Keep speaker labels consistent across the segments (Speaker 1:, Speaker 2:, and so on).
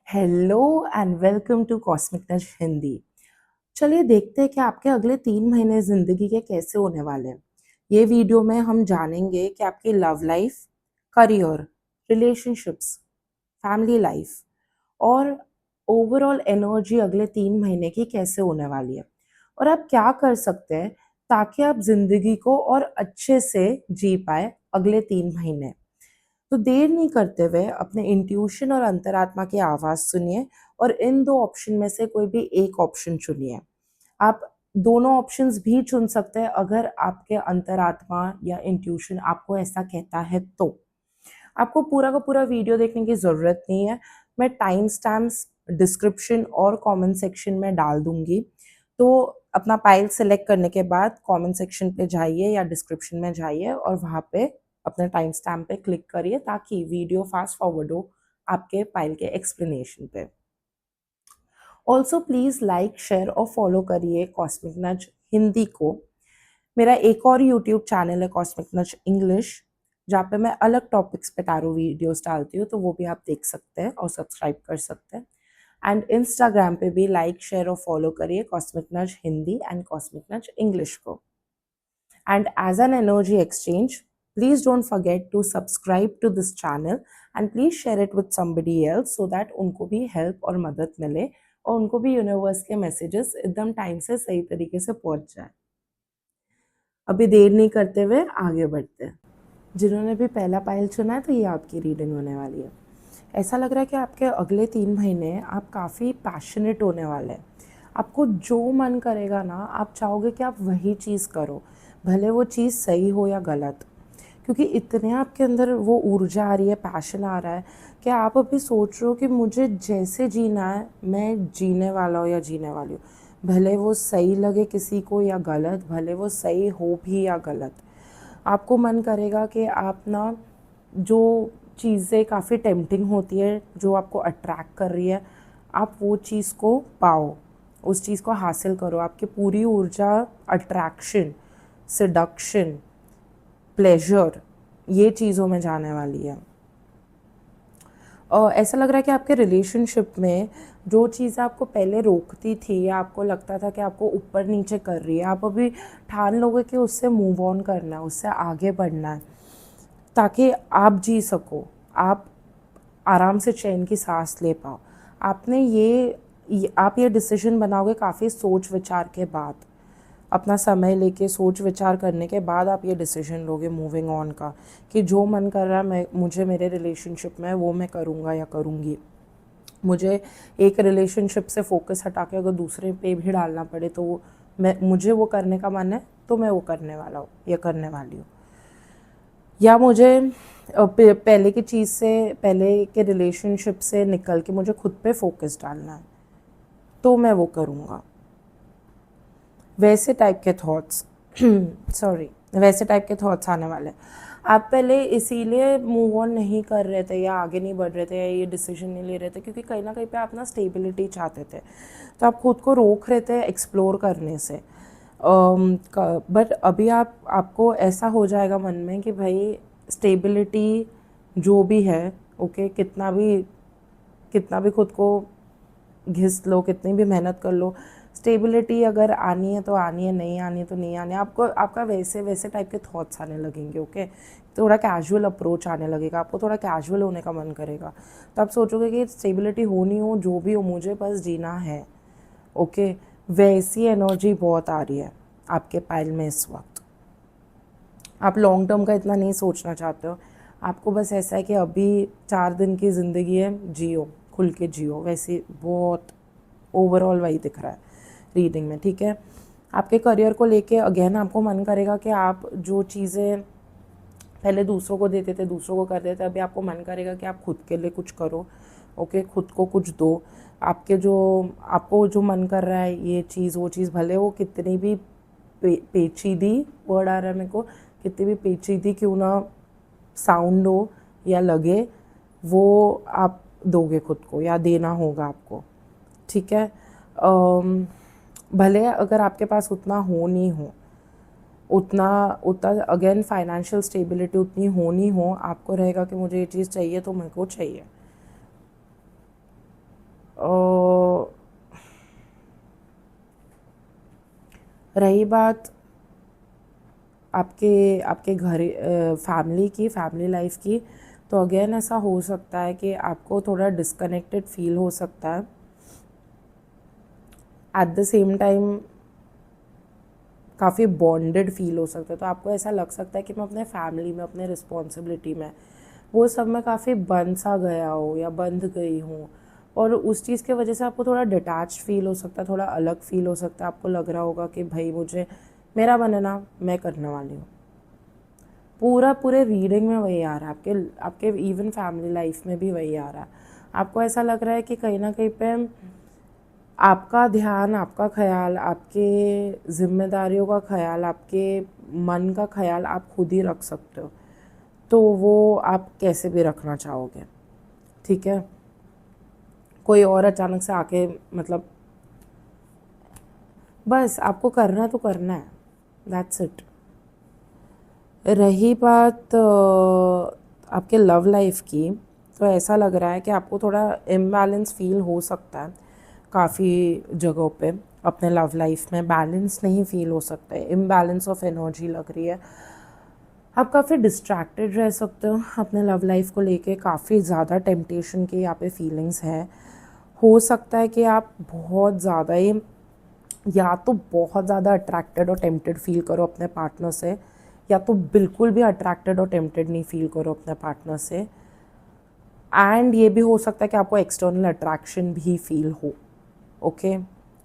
Speaker 1: Hello and welcome to cosmic nudge Hindi. चलिए देखते हैं कि आपके अगले 3 महीने जिंदगी के कैसे होने वाले हैं। ये वीडियो में हम जानेंगे कि आपकी love life, career, relationships, family life और ओवरऑल एनर्जी अगले 3 महीने की कैसे होने वाली है और आप क्या कर सकते हैं ताकि आप जिंदगी को और अच्छे से जी पाए अगले 3 महीने। तो देर नहीं करते हुए अपने इंट्यूशन और अंतरात्मा की आवाज़ सुनिए और इन दो ऑप्शन में से कोई भी एक ऑप्शन चुनिए। आप दोनों ऑप्शंस भी चुन सकते हैं अगर आपके अंतरात्मा या इंट्यूशन आपको ऐसा कहता है तो। आपको पूरा का पूरा वीडियो देखने की ज़रूरत नहीं है। मैं टाइम स्टैम्प्स डिस्क्रिप्शन और कमेंट सेक्शन में डाल दूंगी। तो अपना पाइल सेलेक्ट करने के बाद कमेंट सेक्शन पे जाइए या डिस्क्रिप्शन में जाइए और वहाँ पे अपने टाइम स्टैम्प पे क्लिक करिए ताकि वीडियो फास्ट फॉरवर्ड हो आपके पाइल के एक्सप्लेनेशन पे। ऑल्सो प्लीज़ लाइक शेयर और फॉलो करिए कॉस्मिक नज हिंदी को। मेरा एक और यूट्यूब चैनल है कॉस्मिक नज इंग्लिश, जहाँ पे मैं अलग टॉपिक्स पे टैरो वीडियोस डालती हूँ, तो वो भी आप देख सकते हैं और सब्सक्राइब कर सकते हैं। एंड इंस्टाग्राम पे भी लाइक शेयर और फॉलो करिए cosmic nudge Hindi and cosmic नज इंग्लिश को। And as an energy exchange, please don't forget to subscribe to this channel and please share it with somebody else so that उनको भी help और मदद मिले और उनको भी यूनिवर्स के मैसेजेस एकदम टाइम से सही तरीके से पहुंच जाए। अभी देर नहीं करते हुए आगे बढ़ते हैं। जिन्होंने भी पहला पायल चुना है तो ये आपकी रीडिंग होने वाली है। ऐसा लग रहा है कि आपके अगले 3 महीने आप काफ़ी पैशनेट होने वाले हैं। आपको जो मन करेगा ना, आप चाहोगे कि आप वही चीज़ करो, भले वो चीज़ सही हो या गलत। क्योंकि इतने आपके अंदर वो ऊर्जा आ रही है, पैशन आ रहा है कि आप अभी सोच रहे हो कि मुझे जैसे जीना है मैं जीने वाला हूँ या जीने वाली हूँ। भले वो सही लगे किसी को या गलत, भले वो सही हो भी या गलत। आपको मन करेगा कि आप ना जो चीज़ें काफ़ी टेम्पटिंग होती है, जो आपको अट्रैक्ट कर रही है, आप वो चीज़ को पाओ, उस चीज़ को हासिल करो। आपकी पूरी ऊर्जा अट्रैक्शन, सिडक्शन, प्लेजर, ये चीज़ों में जाने वाली है। और ऐसा लग रहा है कि आपके रिलेशनशिप में जो चीज़ आपको पहले रोकती थी या आपको लगता था कि आपको ऊपर नीचे कर रही है, आप अभी ठान लोगे कि उससे मूव ऑन करना है, उससे आगे बढ़ना है ताकि आप जी सको, आप आराम से चैन की सांस ले पाओ। आपने आप ये डिसीजन बनाओगे काफ़ी सोच विचार के बाद, अपना समय लेके सोच विचार करने के बाद आप ये डिसीजन लोगे मूविंग ऑन का, कि जो मन कर रहा है मुझे मेरे रिलेशनशिप में वो मैं करूँगा या करूँगी। मुझे एक रिलेशनशिप से फोकस हटा के अगर दूसरे पे भी डालना पड़े तो मुझे वो करने का मन है तो मैं वो करने वाला हूँ या करने वाली हूँ। या मुझे पहले की चीज़ से, पहले के रिलेशनशिप से निकल के मुझे खुद पे फोकस डालना है तो मैं वो करूँगा। वैसे टाइप के थॉट्स वैसे टाइप के थॉट्स आने वाले। आप पहले इसीलिए मूव ऑन नहीं कर रहे थे या आगे नहीं बढ़ रहे थे या ये डिसीजन नहीं ले रहे थे क्योंकि कहीं ना कहीं पे आप ना स्टेबिलिटी चाहते थे, तो आप खुद को रोक रहे थे एक्सप्लोर करने से। बट अभी आपको ऐसा हो जाएगा मन में कि भाई स्टेबिलिटी जो भी है, ओके, कितना भी खुद को घिस लो, कितनी भी मेहनत कर लो, स्टेबिलिटी अगर आनी है तो आनी है, नहीं आनी है तो नहीं आनी है। आपका वैसे टाइप के थॉट्स आने लगेंगे, ओके। थोड़ा कैजुअल अप्रोच आने लगेगा, आपको थोड़ा कैजुअल होने का मन करेगा। तो आप सोचोगे कि स्टेबिलिटी होनी हो, जो भी हो, मुझे बस जीना है, ओके। वैसी एनर्जी बहुत आ रही है आपके पाइल में इस वक्त। आप लॉन्ग टर्म का इतना नहीं सोचना चाहते हो, आपको बस ऐसा है कि अभी 4 दिन की ज़िंदगी है, जियो, खुल के जियो। वैसे बहुत ओवरऑल वही दिख रहा है रीडिंग में, ठीक है। आपके करियर को लेके अगेन आपको मन करेगा कि आप जो चीज़ें पहले दूसरों को देते थे, दूसरों को कर देते थे, अभी आपको मन करेगा कि आप खुद के लिए कुछ करो, ओके, खुद को कुछ दो। आपको जो मन कर रहा है, ये चीज़ वो चीज़, भले वो कितनी भी पेचीदी वर्ड आ रहा है मेरे को, कितनी भी पेचीदी क्यों ना साउंड हो या लगे, वो आप दोगे खुद को या देना होगा आपको, ठीक है। भले अगर आपके पास उतना हो नहीं हो, उतना अगेन फाइनेंशियल स्टेबिलिटी उतनी होनी हो, आपको रहेगा कि मुझे ये चीज़ चाहिए तो मेरे को चाहिए। रही बात आपके आपके घर फैमिली लाइफ की, तो अगेन ऐसा हो सकता है कि आपको थोड़ा डिस्कनेक्टेड फील हो सकता है। एट द सेम टाइम काफ़ी बॉन्डेड फील हो सकता है। तो आपको ऐसा लग सकता है कि मैं अपने फैमिली में, अपने रिस्पॉन्सिबिलिटी में, वो सब में काफ़ी बंध सा गया हो या बंध गई हूँ, और उस चीज़ की वजह से आपको थोड़ा डिटैच फील हो सकता है, थोड़ा अलग फील हो सकता है। आपको लग रहा होगा कि भाई मुझे मेरा बनना मैं करने वाली हूँ। पूरे रीडिंग में वही आ रहा है, आपके आपके इवन फैमिली लाइफ में भी वही आ रहा है। आपको ऐसा लग रहा है कि कहीं ना कहीं पे आपका ध्यान, आपका ख्याल, आपके जिम्मेदारियों का ख्याल, आपके मन का ख्याल आप खुद ही रख सकते हो, तो वो आप कैसे भी रखना चाहोगे, ठीक है। कोई और अचानक से आके मतलब बस आपको करना तो करना है, दैट्स इट। रही बात आपके लव लाइफ की, तो ऐसा लग रहा है कि आपको थोड़ा इम्बैलेंस फील हो सकता है काफ़ी जगहों पे। अपने लव लाइफ में बैलेंस नहीं फील हो सकता है, इम्बैलेंस ऑफ एनर्जी लग रही है। आप काफ़ी डिस्ट्रैक्टेड रह सकते हो अपने लव लाइफ को लेके, काफ़ी ज़्यादा टेम्पटेशन की यहाँ पे फीलिंग्स है। हो सकता है कि आप बहुत ज़्यादा ही, या तो बहुत ज़्यादा अट्रैक्टेड और टेम्प्टेड फील करो अपने पार्टनर से, या तो बिल्कुल भी अट्रैक्टेड और टेम्प्टेड नहीं फील करो अपने पार्टनर से। एंड ये भी हो सकता है कि आपको एक्सटर्नल अट्रैक्शन भी फील हो, ओके,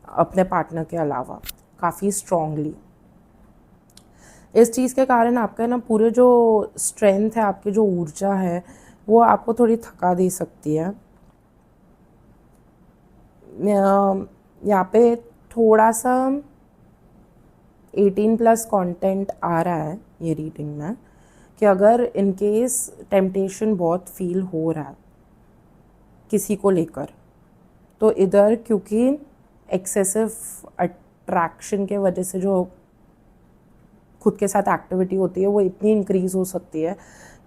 Speaker 1: अपने पार्टनर के अलावा काफ़ी स्ट्रांगली। इस चीज़ के कारण आपका ना पूरे जो स्ट्रेंथ है, आपकी जो ऊर्जा है, वो आपको थोड़ी थका दे सकती है। यहाँ पे थोड़ा सा 18+ कंटेंट आ रहा है ये रीडिंग में, कि अगर इन केस टेम्पटेशन बहुत फील हो रहा है किसी को लेकर, तो इधर क्योंकि एक्सेसिव अट्रैक्शन के वजह से जो खुद के साथ एक्टिविटी होती है वो इतनी इंक्रीज हो सकती है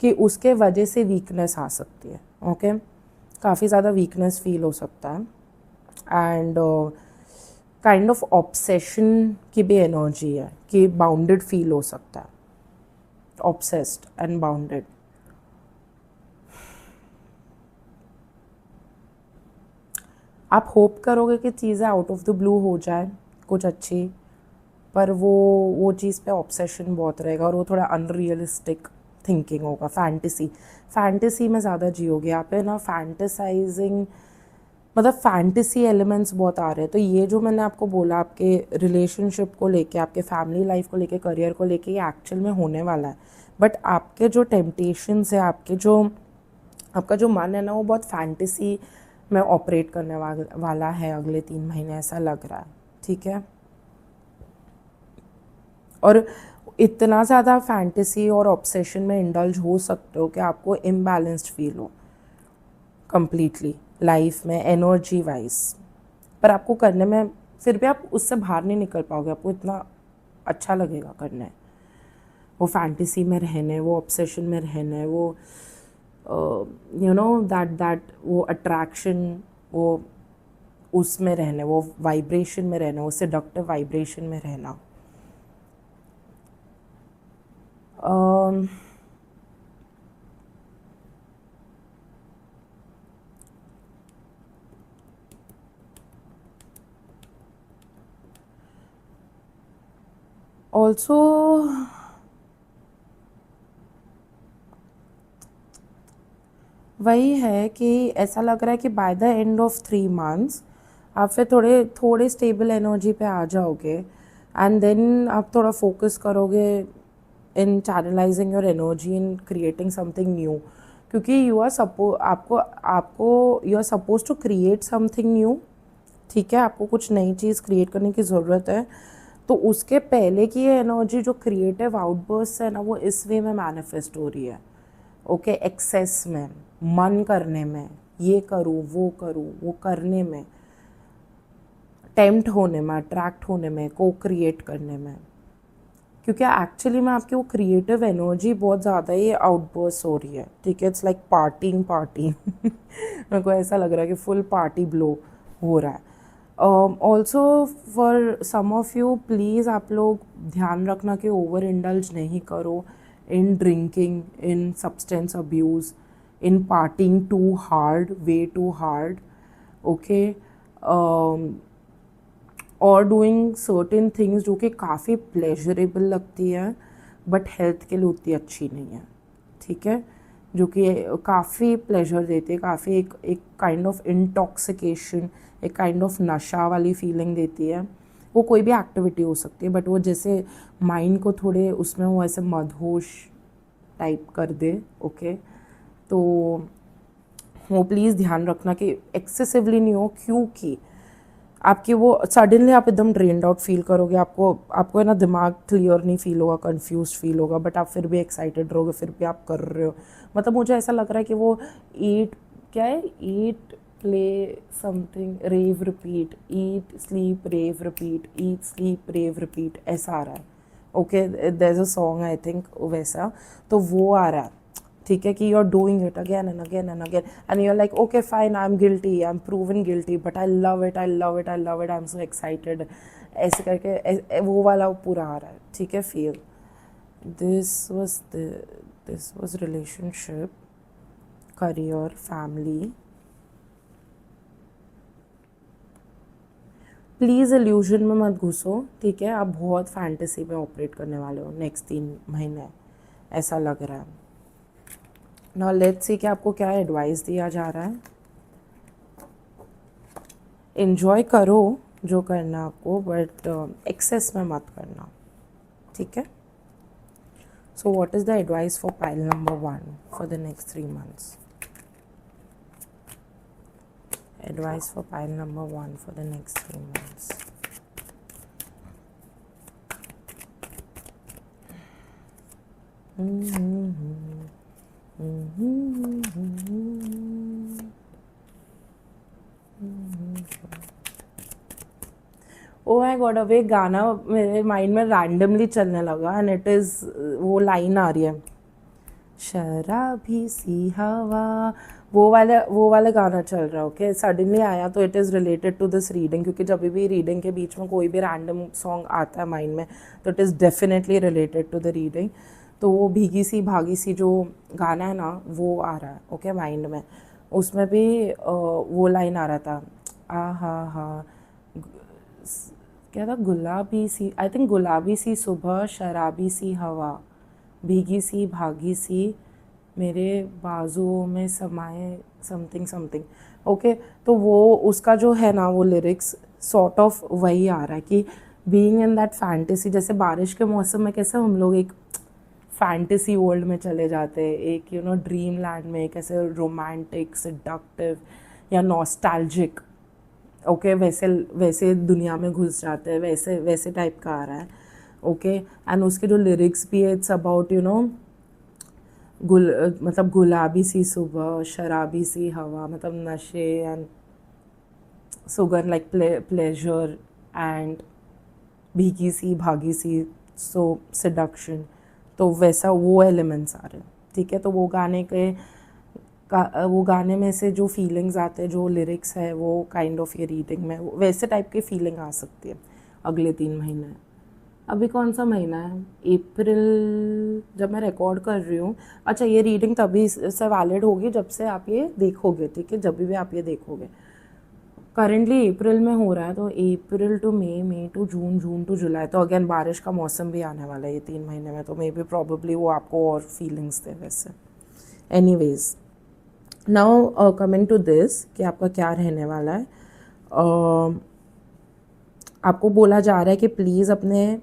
Speaker 1: कि उसके वजह से वीकनेस आ सकती है, ओके। काफ़ी ज़्यादा वीकनेस फील हो सकता है। एंड काइंड ऑफ ऑब्सेशन की भी एनर्जी है कि बाउंडेड फील हो सकता है, ऑब्सेस्ड एंड बाउंडेड। आप होप करोगे कि चीज़ें आउट ऑफ द ब्लू हो जाए कुछ अच्छी, पर वो चीज़ पे ऑब्सेशन बहुत रहेगा, और वो थोड़ा अनरियलिस्टिक थिंकिंग होगा, फैंटेसी में ज़्यादा जियोगे यहाँ पे ना, फैंटेसाइजिंग, मतलब फैंटेसी एलिमेंट्स बहुत आ रहे हैं। तो ये जो मैंने आपको बोला आपके रिलेशनशिप को लेके, आपके फैमिली लाइफ को लेके, करियर को लेके, ये एक्चुअल में होने वाला है। बट आपके जो टेम्पटेशंस है, आपका जो मन है ना, वो बहुत फैंटेसी में ऑपरेट करने वाला है अगले 3 महीने, ऐसा लग रहा है, ठीक है। और इतना ज़्यादा फैंटेसी और ऑब्सेशन में इंडल्ज हो सकते हो कि आपको इम्बैलेंस्ड फील हो कंप्लीटली लाइफ में, एनर्जी वाइज। पर आपको करने में फिर भी आप उससे बाहर नहीं निकल पाओगे, आपको इतना अच्छा लगेगा करने, वो फैंटेसी में रहने, वो ऑब्सेशन में रहने, वो दैट वो अट्रैक्शन, वो उसमें रहने, वो वाइब्रेशन में रहना, वो सेडक्टिव वाइब्रेशन में रहना। ऑल्सो वही है कि ऐसा लग रहा है कि by the end of 3 months आप फिर थोड़े स्टेबल एनर्जी पे आ जाओगे, एंड देन आप थोड़ा फोकस करोगे in channelising your energy in creating something new, क्योंकि you are suppose to create something new, ठीक है। आपको कुछ नई चीज़ क्रिएट करने की ज़रूरत है, तो उसके पहले की ये एनर्जी जो क्रिएटिव आउटबर्स्ट है ना, वो इस वे में मैनिफेस्ट हो रही है, ओके। एक्सेस में, मन करने में, ये करूँ वो करने में, टेम्प्ट होने में, अट्रैक्ट होने में, को क्रिएट करने में, क्योंकि एक्चुअली में आपकी वो क्रिएटिव एनर्जी बहुत ज़्यादा ही आउटबर्स्ट हो रही है, ठीक है। इट्स लाइक पार्टी मेरे को ऐसा लग रहा है कि फुल पार्टी ब्लो हो रहा है। Also for some of you please आप लोग ध्यान रखना कि ओवर इंडल्ज नहीं करो in drinking, in substance abuse, in partying too hard, way too hard, okay, और डूइंग सर्टेन थिंग्स जो कि काफ़ी प्लेजरेबल लगती है बट हेल्थ के लिए उतनी अच्छी नहीं है, ठीक है, जो कि काफ़ी प्लेजर देती है, काफ़ी एक काइंड ऑफ इंटॉक्सिकेशन, एक काइंड ऑफ नशा वाली फीलिंग देती है। वो कोई भी एक्टिविटी हो सकती है बट वो जैसे माइंड को थोड़े उसमें वो ऐसे मदहोश टाइप कर दे, ओके। तो वो प्लीज़ ध्यान रखना कि एक्सेसिवली नहीं हो, क्योंकि आपकी वो सडनली आप एकदम ड्रेन्ड आउट फील करोगे, आपको है ना दिमाग क्लियर नहीं फील होगा, कंफ्यूज फील होगा, बट आप फिर भी एक्साइटेड रहोगे, फिर भी आप कर रहे हो। मतलब मुझे ऐसा लग रहा है कि वो ईट क्या है, eat play something rave repeat, eat sleep rave repeat, eat sleep rave repeat, ऐसा आ रहा है, okay. There is a song I think वैसा, तो वो आ रहा है, ठीक है, कि you are doing it again and again and again and you are like okay fine, I am guilty, I am proven guilty, but I love it, I love it, I love it, I am so excited, ऐसे करके वो वाला पूरा आ रहा है, ठीक है। Feel this was relationship, career, family. Please illusion में मत घुसो, ठीक है, आप बहुत फैंटेसी में ऑपरेट करने वाले हो नेक्स्ट 3 महीने, ऐसा लग रहा है। नाउ लेट्स सी कि आपको क्या एडवाइस दिया जा रहा है। एन्जॉय करो जो करना आपको, बट एक्सेस में मत करना, ठीक है। So what is the advice for pile number 1 for the next 3 months? Advice for pile number 1 for the next 3 months. Oh my God, अब एक गाना मेरे माइंड में रैंडमली चलने लगा एंड इट इज़, वो लाइन आ रही है, शराबी सी हवा, वो वाला गाना चल रहा है, ओके। सडनली आया तो it is related to this reading, क्योंकि जब भी रीडिंग के बीच में कोई भी रैंडम सॉन्ग आता है माइंड में तो it is definitely related to the reading. तो वो भीगी सी भागी सी जो गाना है ना, वो आ रहा है, ओके, माइंड में। उसमें भी वो लाइन आ रहा था, आ हा, क्या था, गुलाबी सी, आई थिंक गुलाबी सी सुबह, शराबी सी हवा, भीगी सी भागी सी मेरे बाजुओं में समाए, समथिंग समथिंग, ओके। तो वो उसका जो है ना वो लिरिक्स सॉर्ट ऑफ वही आ रहा है कि बीइंग इन दैट फैंटेसी, जैसे बारिश के मौसम में कैसे हम लोग एक फैंटेसी वर्ल्ड में चले जाते हैं, एक यू नो ड्रीम लैंड में, कैसे रोमांटिक, सिडक्टिव या नॉस्टैल्जिक, ओके, वैसे वैसे दुनिया में घुस जाते हैं, वैसे वैसे टाइप का आ रहा है, ओके। एंड उसके जो लिरिक्स भी है, इट्स अबाउट यू नो मतलब गुलाबी सी सुबह, शराबी सी हवा, मतलब नशे and sugar like pleasure, and भीगी सी भागी सी, सो सिडक्शन, तो वैसा वो एलिमेंट्स आ रहे हैं, ठीक है। तो वो वो गाने में से जो फीलिंग्स आते हैं, जो लिरिक्स है, वो काइंड ऑफ ये रीडिंग में वैसे टाइप की फीलिंग आ सकती है अगले 3 महीने। अभी कौन सा महीना है, अप्रैल, जब मैं रिकॉर्ड कर रही हूँ। अच्छा, ये रीडिंग तभी से वैलिड होगी जब से आप ये देखोगे, ठीक है, जब भी आप ये देखोगे। करेंटली अप्रैल में हो रहा है, तो April to May, May to June, June to July, तो अगेन बारिश का मौसम भी आने वाला है ये 3 महीने में, तो मे बी प्रॉबेबली वो आपको और फीलिंग्स दे वैसे। Anyways, now coming to this कि आपका क्या रहने वाला है। आपको बोला जा रहा है कि प्लीज़ अपने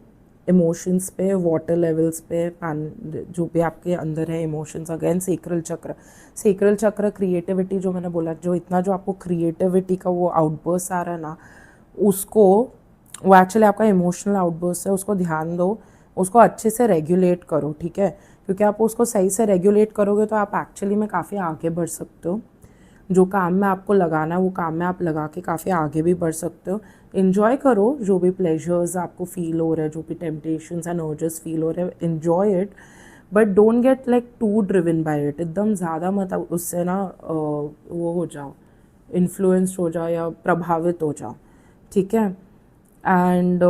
Speaker 1: इमोशंस पे, वाटर लेवल्स पे, जो भी आपके अंदर है इमोशंस, अगेन सेक्रल चक्र क्रिएटिविटी, जो मैंने बोला, जो इतना जो आपको क्रिएटिविटी का वो आउटबर्स्ट आ रहा है ना, उसको, वो एक्चुअली आपका इमोशनल आउटबर्स्ट है, उसको ध्यान दो, उसको अच्छे से रेगुलेट करो, ठीक है, क्योंकि आप उसको सही से रेगुलेट करोगे तो आप एक्चुअली में काफ़ी आगे बढ़ सकते हो। जो काम में आपको लगाना है वो काम में आप लगा के काफ़ी आगे भी बढ़ सकते हो। इन्जॉय करो जो भी प्लेजर्स आपको फील हो रहे हैं, जो भी टेम्पटेशंस एंड अर्जेस फील हो रहे हैं, enjoy it, but don't get like too driven by it. एकदम ज़्यादा मत उससे ना वो हो जाओ, इन्फ्लुएंस्ड हो जाओ या प्रभावित हो जाओ, ठीक है। एंड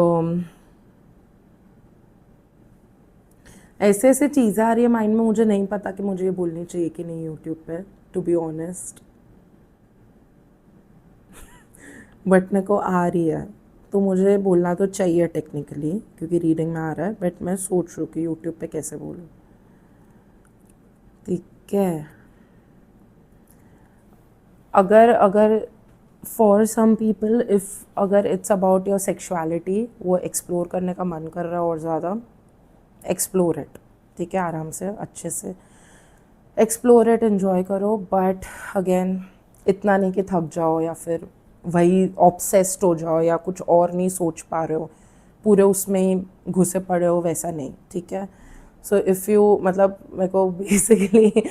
Speaker 1: ऐसे ऐसे चीज़ें आ रही है माइंड में, मुझे नहीं पता कि मुझे ये बोलनी चाहिए कि नहीं यूट्यूब पे, टू बी ऑनेस्ट, बट मेरे को आ रही है तो मुझे बोलना तो चाहिए टेक्निकली, क्योंकि रीडिंग में आ रहा है, बट मैं सोच रही हूँ कि यूट्यूब पे कैसे बोलूँ। ठीक है। अगर अगर फॉर सम पीपल इफ़ अगर इट्स अबाउट योर सेक्सुअलिटी, वो एक्सप्लोर करने का मन कर रहा है और ज़्यादा, एक्सप्लोर इट। ठीक है, आराम से अच्छे से एक्सप्लोर इट, एन्जॉय करो, बट अगेन इतना नहीं कि थक जाओ या फिर वही ऑब्सेस्ड हो जाओ या कुछ और नहीं सोच पा रहे हो, पूरे उसमें ही घुसे पड़े हो, वैसा नहीं। ठीक है। सो इफ़ यू, मतलब मेरे को बेसिकली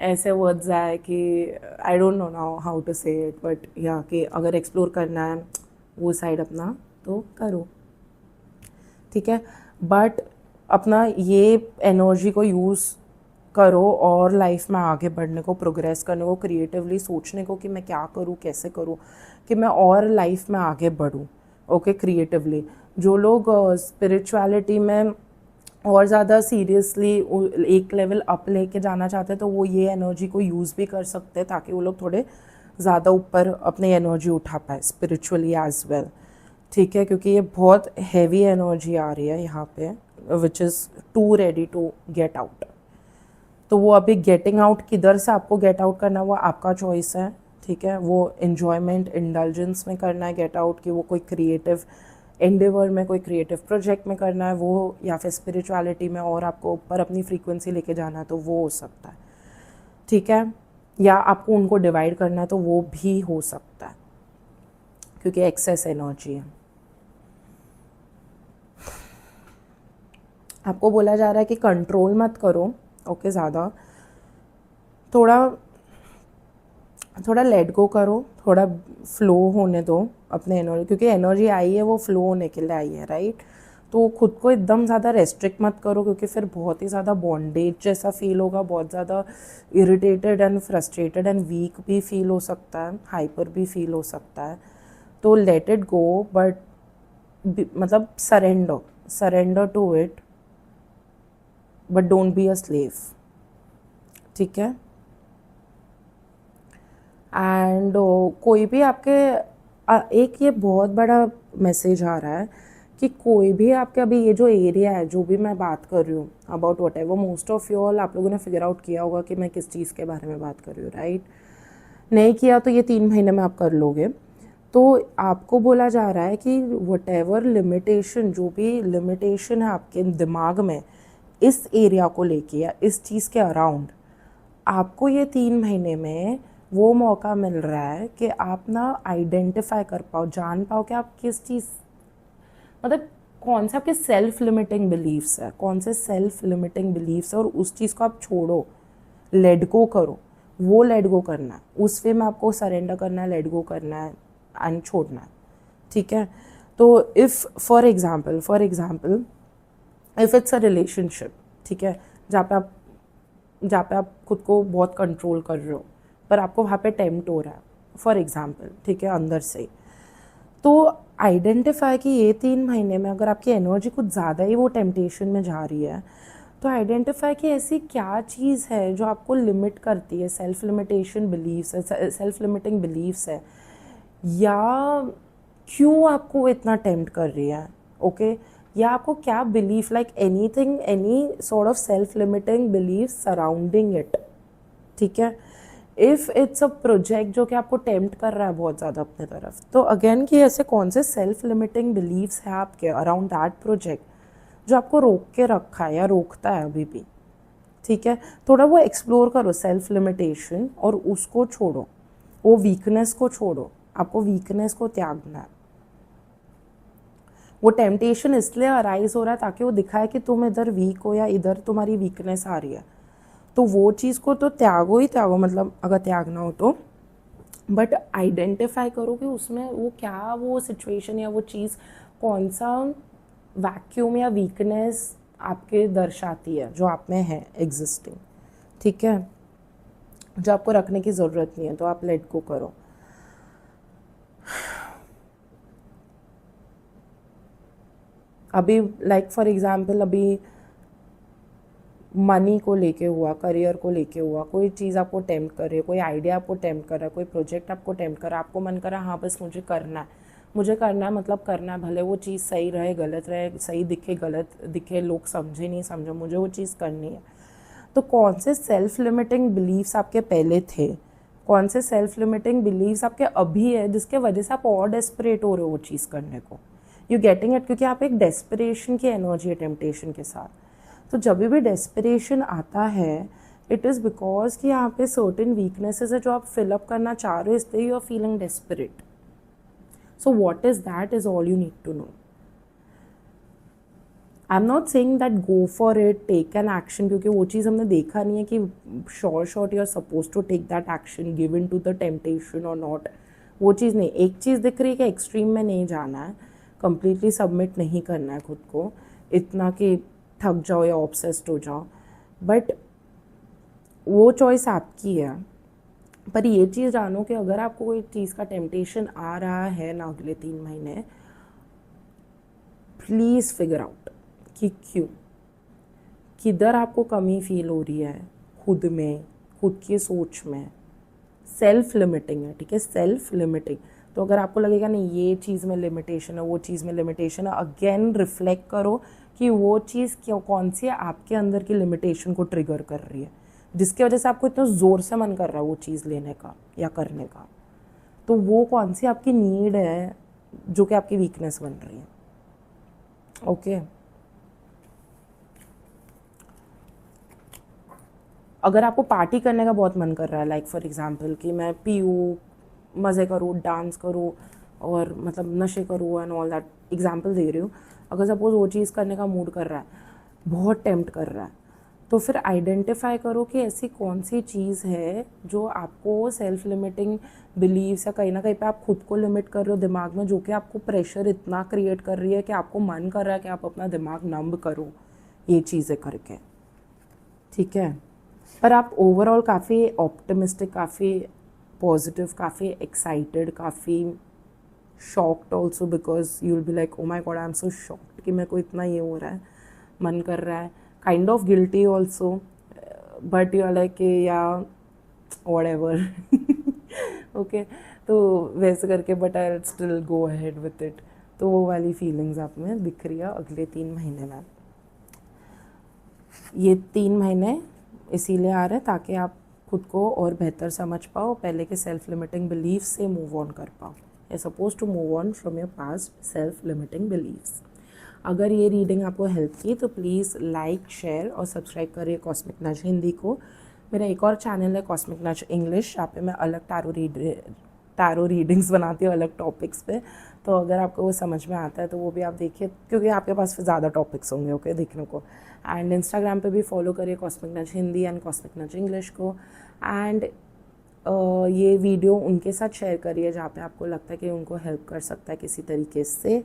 Speaker 1: ऐसे वर्ड्स आए कि I don't know now how to say it, but या कि अगर एक्सप्लोर करना है वो साइड अपना तो करो। ठीक है, बट अपना ये एनर्जी को यूज़ करो और लाइफ में आगे बढ़ने को, प्रोग्रेस करने को, क्रिएटिवली सोचने को कि मैं क्या करूँ, कैसे करूँ कि मैं और लाइफ में आगे बढ़ूँ। ओके, क्रिएटिवली जो लोग स्पिरिचुअलिटी में और ज़्यादा सीरियसली एक लेवल अप लेके जाना चाहते हैं, तो वो ये एनर्जी को यूज़ भी कर सकते हैं ताकि वो लोग थोड़े ज़्यादा ऊपर अपनी एनर्जी उठा पाए स्पिरिचुअली एज वेल। ठीक है, क्योंकि ये बहुत हैवी एनर्जी आ रही है यहाँ पे, which is too ready to get out. तो वो अभी गेटिंग आउट किधर से आपको गेट आउट करना है वो आपका चॉइस है। ठीक है, वो इन्जॉयमेंट इंडल्जेंस में करना है गेट आउट, कि वो कोई क्रिएटिव एंडेवर में, कोई क्रिएटिव प्रोजेक्ट में करना है वो, या फिर स्पिरिचुअलिटी में और आपको ऊपर अपनी फ्रीक्वेंसी लेके जाना है तो वो हो सकता है। ठीक है, या आपको उनको डिवाइड करना है तो वो भी हो सकता है, क्योंकि एक्सेस एनर्जी है। आपको बोला जा रहा है कि कंट्रोल मत करो। ओके, ज़्यादा थोड़ा थोड़ा लेट गो करो, थोड़ा फ्लो होने दो अपने एनर्जी, क्योंकि एनर्जी आई है वो फ्लो होने के लिए आई है, राइट। तो खुद को एकदम ज़्यादा रेस्ट्रिक्ट मत करो, क्योंकि फिर बहुत ही ज़्यादा बॉन्डेज जैसा फील होगा, बहुत ज़्यादा irritated and frustrated and weak भी फील हो सकता है, हाइपर भी फील हो सकता है। तो लेट इट गो, बट मतलब surrender to it, but don't be a slave. ठीक है। एंड कोई भी आपके एक ये बहुत बड़ा मैसेज आ रहा है कि कोई भी आपके अभी ये जो एरिया है, जो भी मैं बात कर रही हूँ about what ever, most of you all आप लोगों ने फिगर आउट किया होगा कि मैं किस चीज़ के बारे में बात कर रही हूँ, राइट। नहीं किया तो ये 3 महीने में आप कर लोगे। तो आपको बोला जा रहा है कि वट एवर लिमिटेशन, जो भी लिमिटेशन है आपके दिमाग में इस एरिया को लेके या इस चीज़ के अराउंड, आपको ये 3 महीने में वो मौका मिल रहा है कि आप ना आइडेंटिफाई कर पाओ, जान पाओ कि आप किस चीज़, मतलब कौन से आपके सेल्फ लिमिटिंग बिलीव्स है, कौन से सेल्फ लिमिटिंग बिलीव्स है, और उस चीज़ को आप छोड़ो, लेट गो करो। वो लेट गो करना है, उस वे में आपको सरेंडर करना है, लेट गो करना है एंड छोड़ना है। ठीक है। तो if for example if it's a relationship, ठीक है, जहाँ पे आप खुद को बहुत कंट्रोल कर रहे हो, पर आपको वहाँ पे टेम्प्ट हो रहा है, फॉर एग्जाम्पल, ठीक है, अंदर से, तो आइडेंटिफाई कि ये 3 महीने में अगर आपकी एनर्जी कुछ ज़्यादा ही वो टेम्पटेशन में जा रही है, तो आइडेंटिफाई कि ऐसी क्या चीज़ है जो आपको लिमिट करती है, सेल्फ लिमिटेशन बिलीव्स है, सेल्फ लिमिटिंग बिलीव्स है, या क्यों आपको इतना टेम्प्ट कर रही है। ओके, या आपको क्या belief, like anything, any sort of self limiting belief surrounding it. ठीक है। इफ़ इट्स अ प्रोजेक्ट जो कि आपको टेम्प्ट कर रहा है बहुत ज़्यादा अपने तरफ, तो अगेन कि ऐसे कौन से सेल्फ लिमिटिंग बिलीव्स हैं आपके अराउंड दैट प्रोजेक्ट जो आपको रोक के रखा है या रोकता है अभी भी। ठीक है, थोड़ा वो एक्सप्लोर करो सेल्फ लिमिटेशन, और उसको छोड़ो, वो वीकनेस को छोड़ो, आपको वीकनेस को त्यागना है। वो टेम्पटेशन इसलिए अराइज हो रहा है ताकि वो दिखाए कि तुम इधर वीक हो या इधर तुम्हारी वीकनेस आ रही है, तो वो चीज़ को तो त्यागो ही त्यागो, मतलब अगर त्यागना हो तो, बट आइडेंटिफाई करो कि उसमें वो क्या, वो सिचुएशन या वो चीज़ कौन सा वैक्यूम या वीकनेस आपके दर्शाती है, जो आप में है एग्जिस्टिंग। ठीक है, जो आपको रखने की ज़रूरत नहीं है, तो आप लेट गो करो। अभी लाइक फॉर एग्जांपल अभी मनी को लेके हुआ, करियर को लेके हुआ, कोई चीज़ आपको टेम्प्ट कर रही है, कोई आइडिया आपको टेम्प्ट कर रहा है, कोई प्रोजेक्ट आपको टेम्प्ट कर रहा है, आपको मन कर रहा है हाँ बस मुझे करना है, मुझे करना है, मतलब करना है, भले वो चीज़ सही रहे गलत रहे, सही दिखे गलत दिखे, लोग समझे नहीं समझे, मुझे वो चीज़ करनी है। तो कौन से सेल्फ लिमिटिंग बिलीव्स आपके पहले थे, कौन से सेल्फ लिमिटिंग बिलीव्स आपके अभी है जिसके वजह से आप और डेस्परेट हो रहे हो वो चीज़ करने को, यू गेटिंग इट, क्योंकि आप एक डेस्परेशन की एनर्जी है टेम्पटेशन के साथ। तो जब भी डेस्परेशन आता है इट इज़ बिकॉज कि यहाँ पे सर्टेन वीकनेसेस है जो आप फिलअप करना चाह रहे हो, इसलिए you are feeling desperate. So what is that is all you need to know. I am not saying that go for it, take an action, क्योंकि वो चीज़ हमने देखा नहीं है कि short you are suppose to take that action give in to the temptation और not. वो चीज़ नहीं, एक चीज़ दिख रही है कि एक्सट्रीम में नहीं जाना है, कंप्लीटली सबमिट नहीं करना है खुद को इतना कि थक जाओ या ऑब्सेस्ड हो जाओ, बट वो चॉइस आपकी है। पर ये चीज़ जानो कि अगर आपको कोई चीज़ का टेम्पटेशन आ रहा है ना अगले 3 महीने, प्लीज़ फिगर आउट कि क्यों, किधर आपको कमी फील हो रही है खुद में, खुद की सोच में। सेल्फ लिमिटिंग है, ठीक है, सेल्फ लिमिटिंग। तो अगर आपको लगेगा नहीं ये चीज़ में लिमिटेशन है, वो चीज़ में लिमिटेशन है, अगेन रिफ्लेक्ट करो कि वो चीज़ क्यों, कौन सी आपके अंदर की लिमिटेशन को ट्रिगर कर रही है जिसकी वजह से आपको इतना ज़ोर से मन कर रहा है वो चीज़ लेने का या करने का। तो वो कौन सी आपकी नीड है जो कि आपकी वीकनेस बन रही है। ओके अगर आपको पार्टी करने का बहुत मन कर रहा है, लाइक फॉर एग्जांपल कि मैं पीऊँ, मज़े करूँ, डांस करूँ और मतलब नशे करूँ एंड ऑल दैट, एग्जांपल दे रही हूँ। अगर सपोज वो चीज़ करने का मूड कर रहा है, बहुत टेम्प्ट कर रहा है, तो फिर आइडेंटिफाई करो कि ऐसी कौन सी चीज़ है जो आपको सेल्फ लिमिटिंग बिलीव्स या कहीं ना कहीं पे आप खुद को लिमिट कर रहे हो दिमाग में, जो कि आपको प्रेशर इतना क्रिएट कर रही है कि आपको मन कर रहा है कि आप अपना दिमाग नंब करो ये चीज़ें करके, ठीक है। पर आप ओवरऑल काफ़ी ऑप्टिमिस्टिक, काफ़ी पॉजिटिव, काफ़ी एक्साइटेड, काफ़ी shocked also, because you will be like oh my God I am so shocked कि मेरे को इतना ये हो रहा है, मन कर रहा है, kind of guilty also, but you are like या व्हाटएवर ओके। तो वैसे करके but I still go ahead with it. तो वो वाली फीलिंग्स आप में दिख रही है अगले 3 महीने में। ये 3 महीने इसीलिए आ रहे हैं ताकि आप खुद को और बेहतर समझ पाओ, पहले के सेल्फ लिमिटिंग बिलीव्स से मूव ऑन कर पाओ। You suppose to move on from your past self limiting beliefs. अगर ये रीडिंग आपको हेल्प की तो प्लीज़ लाइक, शेयर और सब्सक्राइब करिए कॉस्मिक नज हिंदी को। मेरा एक और चैनल है कॉस्मिक नज इंग्लिश, यहाँ पे मैं अलग टैरो रीडिंग्स बनाती हूँ अलग टॉपिक्स पे। तो अगर आपको वो समझ में आता है तो वो भी आप देखिए, क्योंकि आपके पास फिर ज़्यादा टॉपिक्स होंगे ओके देखने को। एंड इंस्टाग्राम पे भी फॉलो करिए cosmic nudge Hindi and cosmic नज इंग्लिश को। एंड ये वीडियो उनके साथ शेयर करिए जहाँ पे आपको लगता है कि उनको हेल्प कर सकता है किसी तरीके से।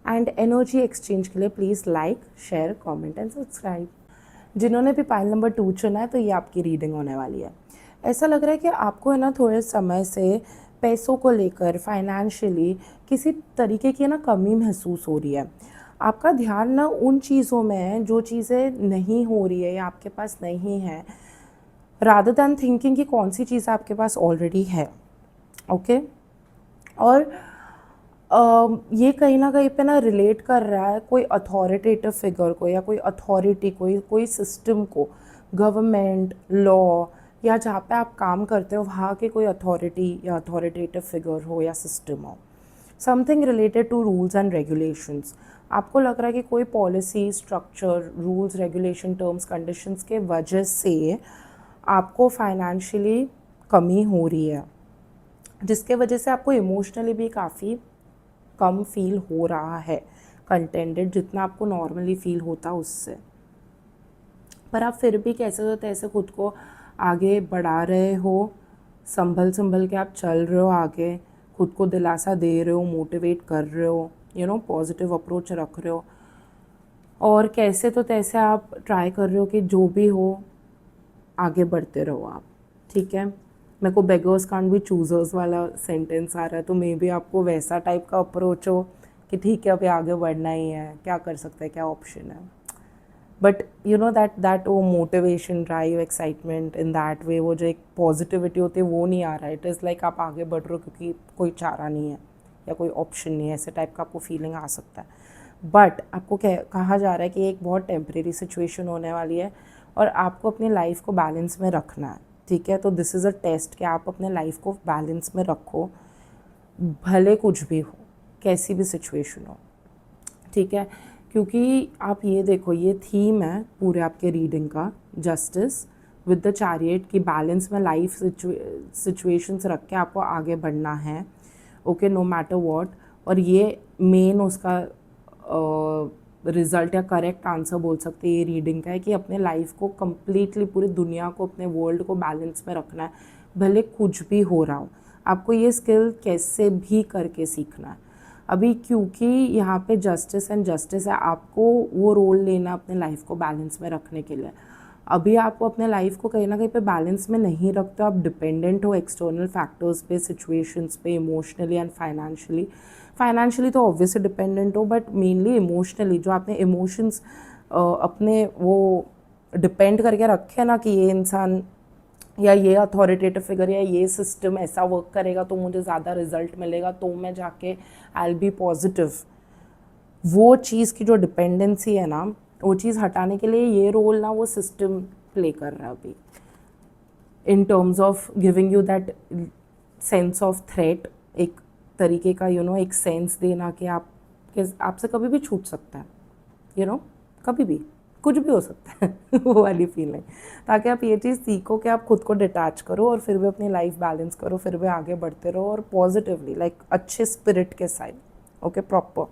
Speaker 1: एंड एनर्जी एक्सचेंज के लिए please like, share, comment and subscribe. जिन्होंने भी पाइल नंबर 2 चुना है तो ये आपकी रीडिंग होने वाली है। ऐसा लग रहा है कि आपको है ना थोड़े समय से पैसों को लेकर फाइनेंशियली किसी तरीके की ना कमी महसूस हो रही है। आपका ध्यान ना उन चीज़ों में है जो चीज़ें नहीं हो रही है या आपके पास नहीं है, रादर दैन थिंकिंग कि कौन सी चीज़ आपके पास ऑलरेडी है। ओके और ये कहीं ना कहीं पे ना रिलेट कर रहा है कोई अथॉरिटेटिव फिगर को या कोई अथॉरिटी को, कोई सिस्टम को, गवर्नमेंट, लॉ या जहाँ पे आप काम करते हो वहाँ के कोई अथॉरिटी या अथॉरिटेटिव फिगर हो या सिस्टम हो, something related to rules and regulations. आपको लग रहा है कि कोई policy, structure, rules, regulation, terms, conditions के वजह से आपको फाइनेंशियली कमी हो रही है, जिसके वजह से आपको इमोशनली भी काफ़ी कम फील हो रहा है, कंटेंटेड जितना आपको नॉर्मली फील होता उससे। पर आप फिर भी कैसे तो तैसे खुद को आगे बढ़ा रहे हो, संभल के आप चल रहे हो आगे, खुद को दिलासा दे रहे हो, मोटिवेट कर रहे हो, पॉजिटिव अप्रोच रख रहे हो, और कैसे तो तैसे आप ट्राई कर रहे हो कि जो भी हो आगे बढ़ते रहो आप, ठीक है। मेरे को बेगर्स कांट बी चूज़र्स वाला सेंटेंस आ रहा है, तो मे बी आपको वैसा टाइप का अप्रोच हो कि ठीक है अभी आगे बढ़ना ही है, क्या कर सकते हैं, क्या ऑप्शन है। बट यू नो दैट वो motivation, drive, excitement in that way, वो जो एक पॉजिटिविटी होती है वो नहीं आ रहा है। इट इज़ लाइक आप आगे बढ़ रहे हो क्योंकि कोई चारा नहीं है या कोई ऑप्शन नहीं है, ऐसे टाइप का आपको फीलिंग आ सकता है। बट आपको कहा जा रहा है कि एक बहुत टेम्परेरी सिचुएशन होने वाली है और आपको अपनी लाइफ को बैलेंस में रखना है, ठीक है। तो दिस इज़ अ टेस्ट कि आप अपने लाइफ को बैलेंस में रखो, भले कुछ भी हो, कैसी भी सिचुएशन हो, ठीक है। क्योंकि आप ये देखो, ये थीम है पूरे आपके रीडिंग का, जस्टिस विद द चैरियट, की बैलेंस में लाइफ सिचुएशंस रख के आपको आगे बढ़ना है, ओके, नो मैटर व्हाट। और ये मेन उसका रिजल्ट या करेक्ट आंसर बोल सकते हैं ये रीडिंग का है कि अपने लाइफ को कम्प्लीटली, पूरी दुनिया को, अपने वर्ल्ड को बैलेंस में रखना है, भले कुछ भी हो रहा हो। आपको ये स्किल कैसे भी करके सीखना है अभी, क्योंकि यहाँ पे जस्टिस एंड जस्टिस है, आपको वो रोल लेना अपने लाइफ को बैलेंस में रखने के लिए। अभी आप अपने लाइफ को कहीं ना कहीं पे बैलेंस में नहीं रखते, आप डिपेंडेंट हो एक्सटर्नल फैक्टर्स पे, सिचुएशंस पे, इमोशनली एंड फाइनेंशियली। फाइनेंशियली तो ऑब्वियसली डिपेंडेंट हो, बट मेनली इमोशनली, जो आपने इमोशंस अपने वो डिपेंड करके रखे ना कि ये इंसान या ये अथॉरिटेटिव फिगर या ये सिस्टम ऐसा वर्क करेगा तो मुझे ज़्यादा रिजल्ट मिलेगा, तो मैं जाके आई विल बी पॉजिटिव। वो चीज़ की जो डिपेंडेंसी है ना, वो चीज़ हटाने के लिए ये रोल ना वो सिस्टम प्ले कर रहा है अभी, in terms of giving you that sense of threat, एक तरीके का एक सेंस देना कि आपसे कभी भी छूट सकता है, कभी भी कुछ भी हो सकता है वो वाली फीलिंग, ताकि आप ये चीज़ सीखो कि आप खुद को डिटैच करो और फिर भी अपनी लाइफ बैलेंस करो, फिर भी आगे बढ़ते रहो और पॉजिटिवली, लाइक अच्छे स्पिरिट के साथ, ओके, प्रॉपर।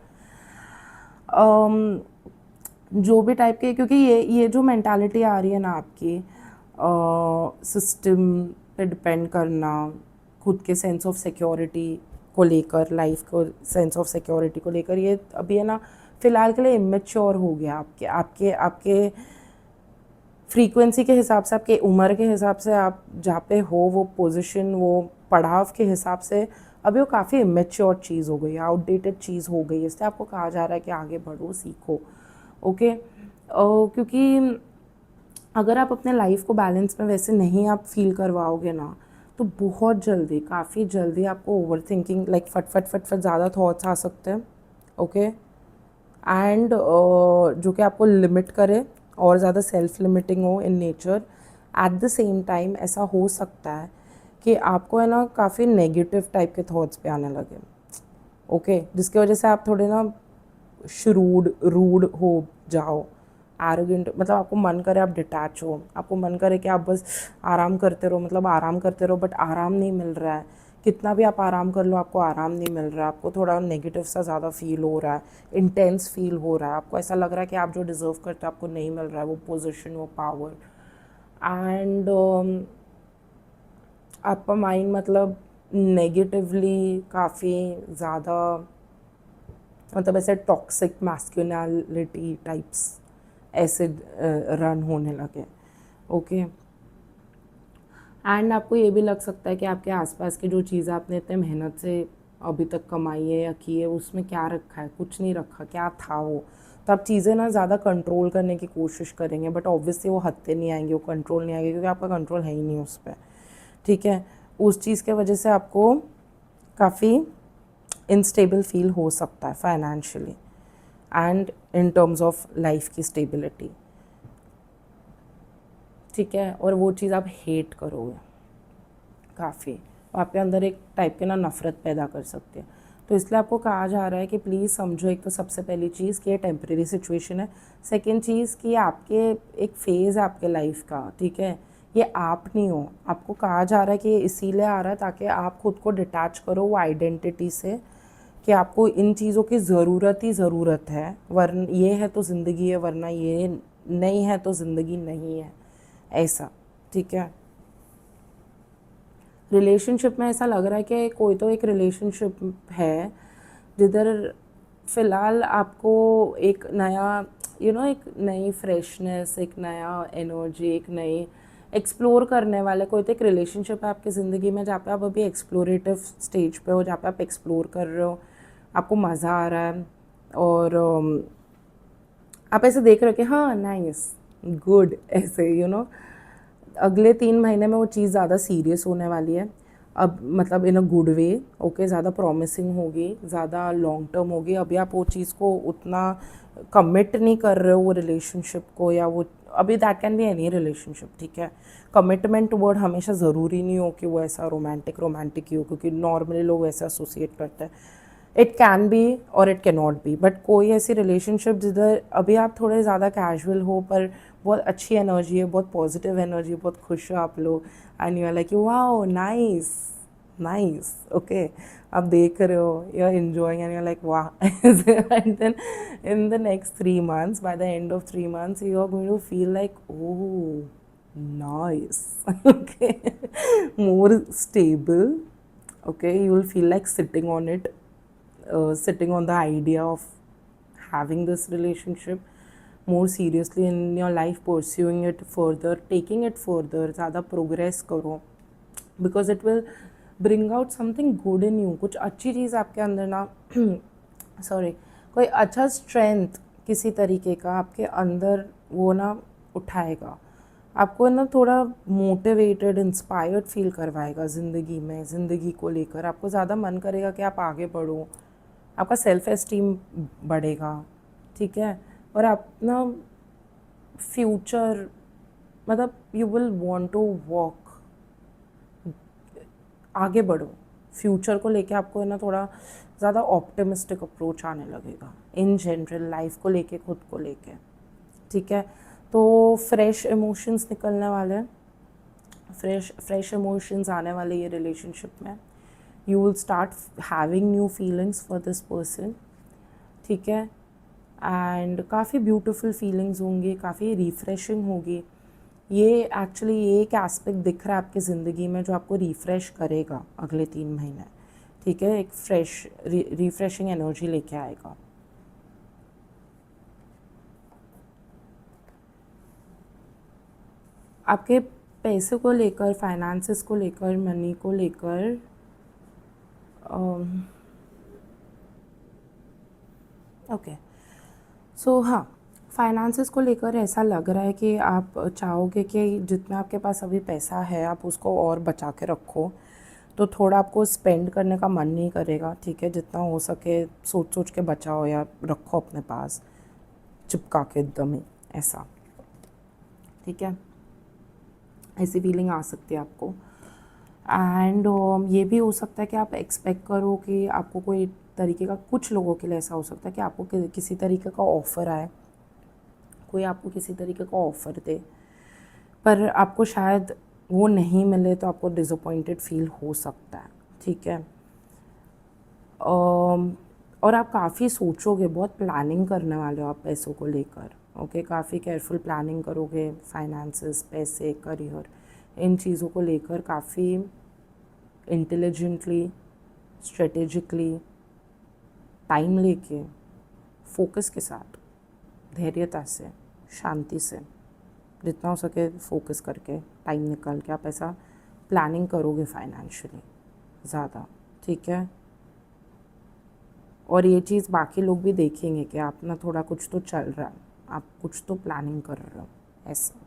Speaker 1: जो भी टाइप के, क्योंकि ये जो मेंटालिटी आ रही है ना आपकी, सिस्टम पे डिपेंड करना, खुद के सेंस ऑफ सिक्योरिटी को लेकर, लाइफ को सेंस ऑफ सिक्योरिटी को लेकर, ये अभी है ना फ़िलहाल के लिए इमेच्योर हो गया आपके आपके आपके फ्रीक्वेंसी के हिसाब से, आपके उम्र के हिसाब से, आप जहाँ पे हो, वो पोजीशन, वो पड़ाव के हिसाब से अभी वो काफ़ी इमेच्योर चीज़ हो गई है, आउटडेटेड चीज़ हो गई है। इसलिए आपको कहा जा रहा है कि आगे बढ़ो, सीखो, ओके। क्योंकि अगर आप अपने लाइफ को बैलेंस में वैसे नहीं आप फील करवाओगे ना, तो बहुत जल्दी, काफ़ी जल्दी आपको ओवर थिंकिंग, लाइक फट ज़्यादा थॉट्स आ सकते हैं, ओके। एंड जो कि आपको लिमिट करे और ज़्यादा सेल्फ लिमिटिंग हो in nature. At the same time ऐसा हो सकता है कि आपको है ना काफ़ी नेगेटिव टाइप के थॉट्स पे आने लगे, ओके, जिसकी वजह से आप थोड़े ना रूड हो जाओ, एरोगेंट, मतलब आपको मन करे आप डिटैच हो, आपको मन करे कि आप बस आराम करते रहो, मतलब आराम करते रहो, बट आराम नहीं मिल रहा है। कितना भी आप आराम कर लो, आपको आराम नहीं मिल रहा है, आपको थोड़ा नेगेटिव सा ज़्यादा फील हो रहा है, इंटेंस फील हो रहा है, आपको ऐसा लग रहा है कि आप जो डिज़र्व करते हो आपको नहीं मिल रहा है, वो पोजीशन, वो पावर। एंड आपका माइंड मतलब नेगेटिवली काफ़ी ज़्यादा, मतलब ऐसे टॉक्सिक मैस्कुलिनिटी टाइप्स ऐसे रन होने लगे, ओके। एंड आपको ये भी लग सकता है कि आपके आसपास की जो चीज़ें आपने इतने मेहनत से अभी तक कमाई है या की है, उसमें क्या रखा है, कुछ नहीं रखा, क्या था वो। तो आप चीज़ें ना ज़्यादा कंट्रोल करने की कोशिश करेंगे, बट ऑब्वियसली वो हद नहीं आएंगी, वो कंट्रोल नहीं आएगी, क्योंकि आपका कंट्रोल है ही नहीं उस पर, ठीक है। उस चीज़ के वजह से आपको काफ़ी इनस्टेबल फील हो सकता है financially and in terms of life की स्टेबिलिटी, ठीक है। और वो चीज़ आप हेट करोगे काफ़ी, आपके अंदर एक टाइप के ना नफ़रत पैदा कर सकते हैं। तो इसलिए आपको कहा जा रहा है कि प्लीज़ समझो, एक तो सबसे पहली चीज़ कि ये टेम्प्रेरी सिचुएशन है, सेकंड चीज़ कि आपके एक फ़ेज़ है आपके लाइफ का, ठीक है। ये आप नहीं हो, आपको कहा जा रहा है कि ये इसीलिए आ रहा है ताकि आप खुद को डिटैच करो वो आइडेंटिटी से, कि आपको इन चीज़ों की ज़रूरत ही ज़रूरत है, वरना ये है तो ज़िंदगी है, वरना ये नहीं है तो ज़िंदगी नहीं है, ऐसा, ठीक है। रिलेशनशिप में ऐसा लग रहा है कि कोई तो एक रिलेशनशिप है जिधर फ़िलहाल आपको एक नया एक नई फ्रेशनेस, एक नया एनर्जी, एक नई एक्सप्लोर करने वाले कोई तो एक रिलेशनशिप है आपकी ज़िंदगी में, जहाँ पे आप अभी एक्सप्लोरेटिव स्टेज पे हो, जहाँ पे आप एक्सप्लोर कर रहे हो, आपको मज़ा आ रहा है और आप ऐसे देख रहे हो कि हाँ नाइस गुड ऐसे अगले 3 महीने में वो चीज़ ज़्यादा सीरियस होने वाली है। अब मतलब इन अ गुड वे, ओके, ज़्यादा प्रॉमिसिंग होगी, ज़्यादा लॉन्ग टर्म होगी। अभी आप वो चीज़ को उतना कमिट नहीं कर रहे हो वो रिलेशनशिप को, या वो अभी that can be any relationship, ठीक है। कमिटमेंट वर्ड हमेशा ज़रूरी नहीं हो कि वो ऐसा रोमांटिक ही हो, क्योंकि नॉर्मली लोग ऐसा एसोसिएट करते हैं। इट कैन बी और it can not be, but कोई ऐसी रिलेशनशिप जिधर अभी आप थोड़े ज़्यादा कैजुअल हो पर बहुत अच्छी एनर्जी है, बहुत पॉजिटिव एनर्जी, बहुत खुश हो आप लोग, and you are like wow nice nice, okay, आप देख रहे हो, you are enjoying and you are like वाह and then in the next 3 months, by the end of 3 months, you are going to feel like, oh nice, okay, more stable, okay, you will feel like sitting on it, sitting on the idea of having this relationship more seriously in your life, pursuing it further, taking it further, ज़्यादा progress करो, because it will bring out something good in you, कुछ अच्छी चीज़ आपके अंदर ना sorry, कोई अच्छा strength किसी तरीके का आपके अंदर वो ना उठाएगा, आपको ना थोड़ा मोटिवेटेड इंस्पायर्ड फील करवाएगा ज़िंदगी में, ज़िंदगी को लेकर आपको ज़्यादा मन करेगा कि आप आगे बढ़ो, आपका सेल्फ एस्टीम बढ़ेगा, ठीक है। और आप ना फ्यूचर मतलब you will want to walk, आगे बढ़ो, फ्यूचर को लेके आपको है ना थोड़ा ज़्यादा ऑप्टिमिस्टिक अप्रोच आने लगेगा इन जनरल, लाइफ को लेके, खुद को लेके, ठीक है। तो फ्रेश इमोशंस निकलने वाले हैं, फ्रेश इमोशंस आने वाले ये रिलेशनशिप में, you will start having new feelings for this person, ठीक है। एंड काफ़ी ब्यूटीफुल फीलिंग्स होंगी, काफ़ी रिफ़्रेशिंग होगी। ये एक्चुअली ये एक एस्पेक्ट दिख रहा है आपकी ज़िंदगी में जो आपको रिफ़्रेश करेगा अगले 3 महीने, ठीक है, एक फ्रेश रिफ़्रेशिंग एनर्जी लेके आएगा। आपके पैसे को लेकर, फाइनेंसेस को लेकर, मनी को लेकर ओके, सो हाँ, फाइनेंसेस को लेकर ऐसा लग रहा है कि आप चाहोगे कि जितना आपके पास अभी पैसा है आप उसको और बचा के रखो, तो थोड़ा आपको स्पेंड करने का मन नहीं करेगा, ठीक है। जितना हो सके सोच सोच के बचाओ या रखो अपने पास, चिपका के एकदम ही ऐसा, ठीक है, ऐसी फीलिंग आ सकती है आपको। एंड ये भी हो सकता है कि आप एक्सपेक्ट करो कि आपको कोई तरीके का, कुछ लोगों के लिए ऐसा हो सकता है कि आपको किसी तरीके का ऑफ़र आए, कोई आपको किसी तरीके का ऑफ़र दे, पर आपको शायद वो नहीं मिले तो आपको डिसअपॉइंटेड फील हो सकता है, ठीक है। और आप काफ़ी सोचोगे, बहुत प्लानिंग करने वाले हो आप पैसों को लेकर, ओके, काफ़ी केयरफुल प्लानिंग करोगे, फाइनेंसेस, पैसे, करियर, इन चीज़ों को लेकर काफ़ी इंटेलिजेंटली, स्ट्रेटेजिकली, टाइम लेके, फोकस के साथ, धैर्यता से, शांति से, जितना हो सके फोकस करके, टाइम निकाल के आप ऐसा प्लानिंग करोगे फाइनेंशियली ज़्यादा, ठीक है। और ये चीज़ बाकी लोग भी देखेंगे कि आप ना थोड़ा कुछ तो चल रहा है, आप कुछ तो प्लानिंग कर रहे हो ऐसा